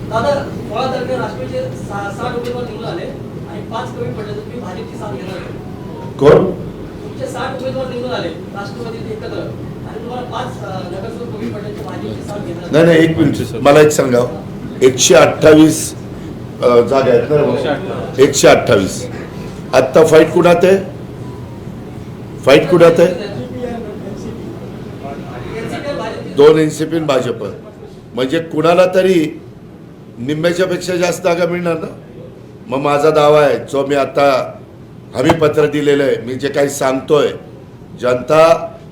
S5: दादा 16 तारखेला राष्ट्रवादीचे 60 उमेदवार निवडून आले आणि 5 कमी पडले, तर तुम्ही भाजपची साथ घेणार का?
S1: कोण?
S5: तुमचे 60 उमेदवार निवडून आले राष्ट्रवादी एकत्र आणि तुम्हाला 5 नगरसेवक कमी पडले, तर भाजपची साथ घेणार?
S1: नाही एक मिनिट, मला एक सांगा, 128 जागा आहेत ना, 128. आत्ता फाईट कुणात आहे? फाईट कुणात आहे? 2 एनसीपी भाजप, म्हणजे कुणाला तरी निम्म्याच्या पेक्षा जास्त जागा मिळणार ना. मग माझा दावा आहे जो मी आता हमी पत्र दिलेलं आहे, मी जे काही सांगतोय, जनता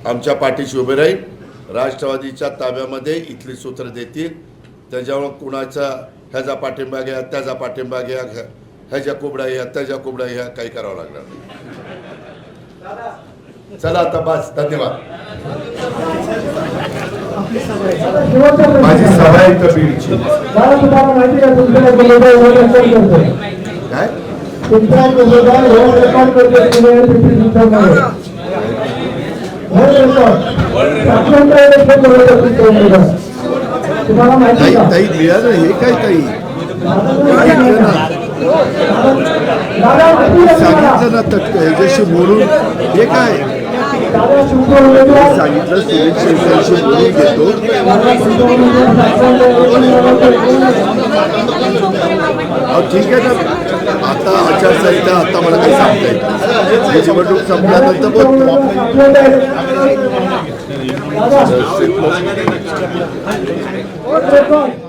S1: आमच्या पाठीशी उभे राहील, राष्ट्रवादीच्या ताब्यामध्ये इथली सूत्र देतील, त्याच्यामुळं कुणाचा ह्याचा पाठिंबा घ्या, त्याचा पाठिंबा घ्या, ह्याच्या कोबड्या घ्या, त्याच्या कोबड्या घ्या, काही करावं लागणार नाही. चला आता बस, धन्यवाद. माझी सभा आहे इथं बीडची. काय ताई मिळालं हे काय ताई सांगितलं ना ह्याच्याशी बोलून हे काय सांगितलं सुनील शेळकेशी बोलून घेतो. ठीक आहे ना. आता आचारसंहिता आता मला काही सांगता येत नाही. ही निवडणूक संपल्यानंतर मग
S2: दादा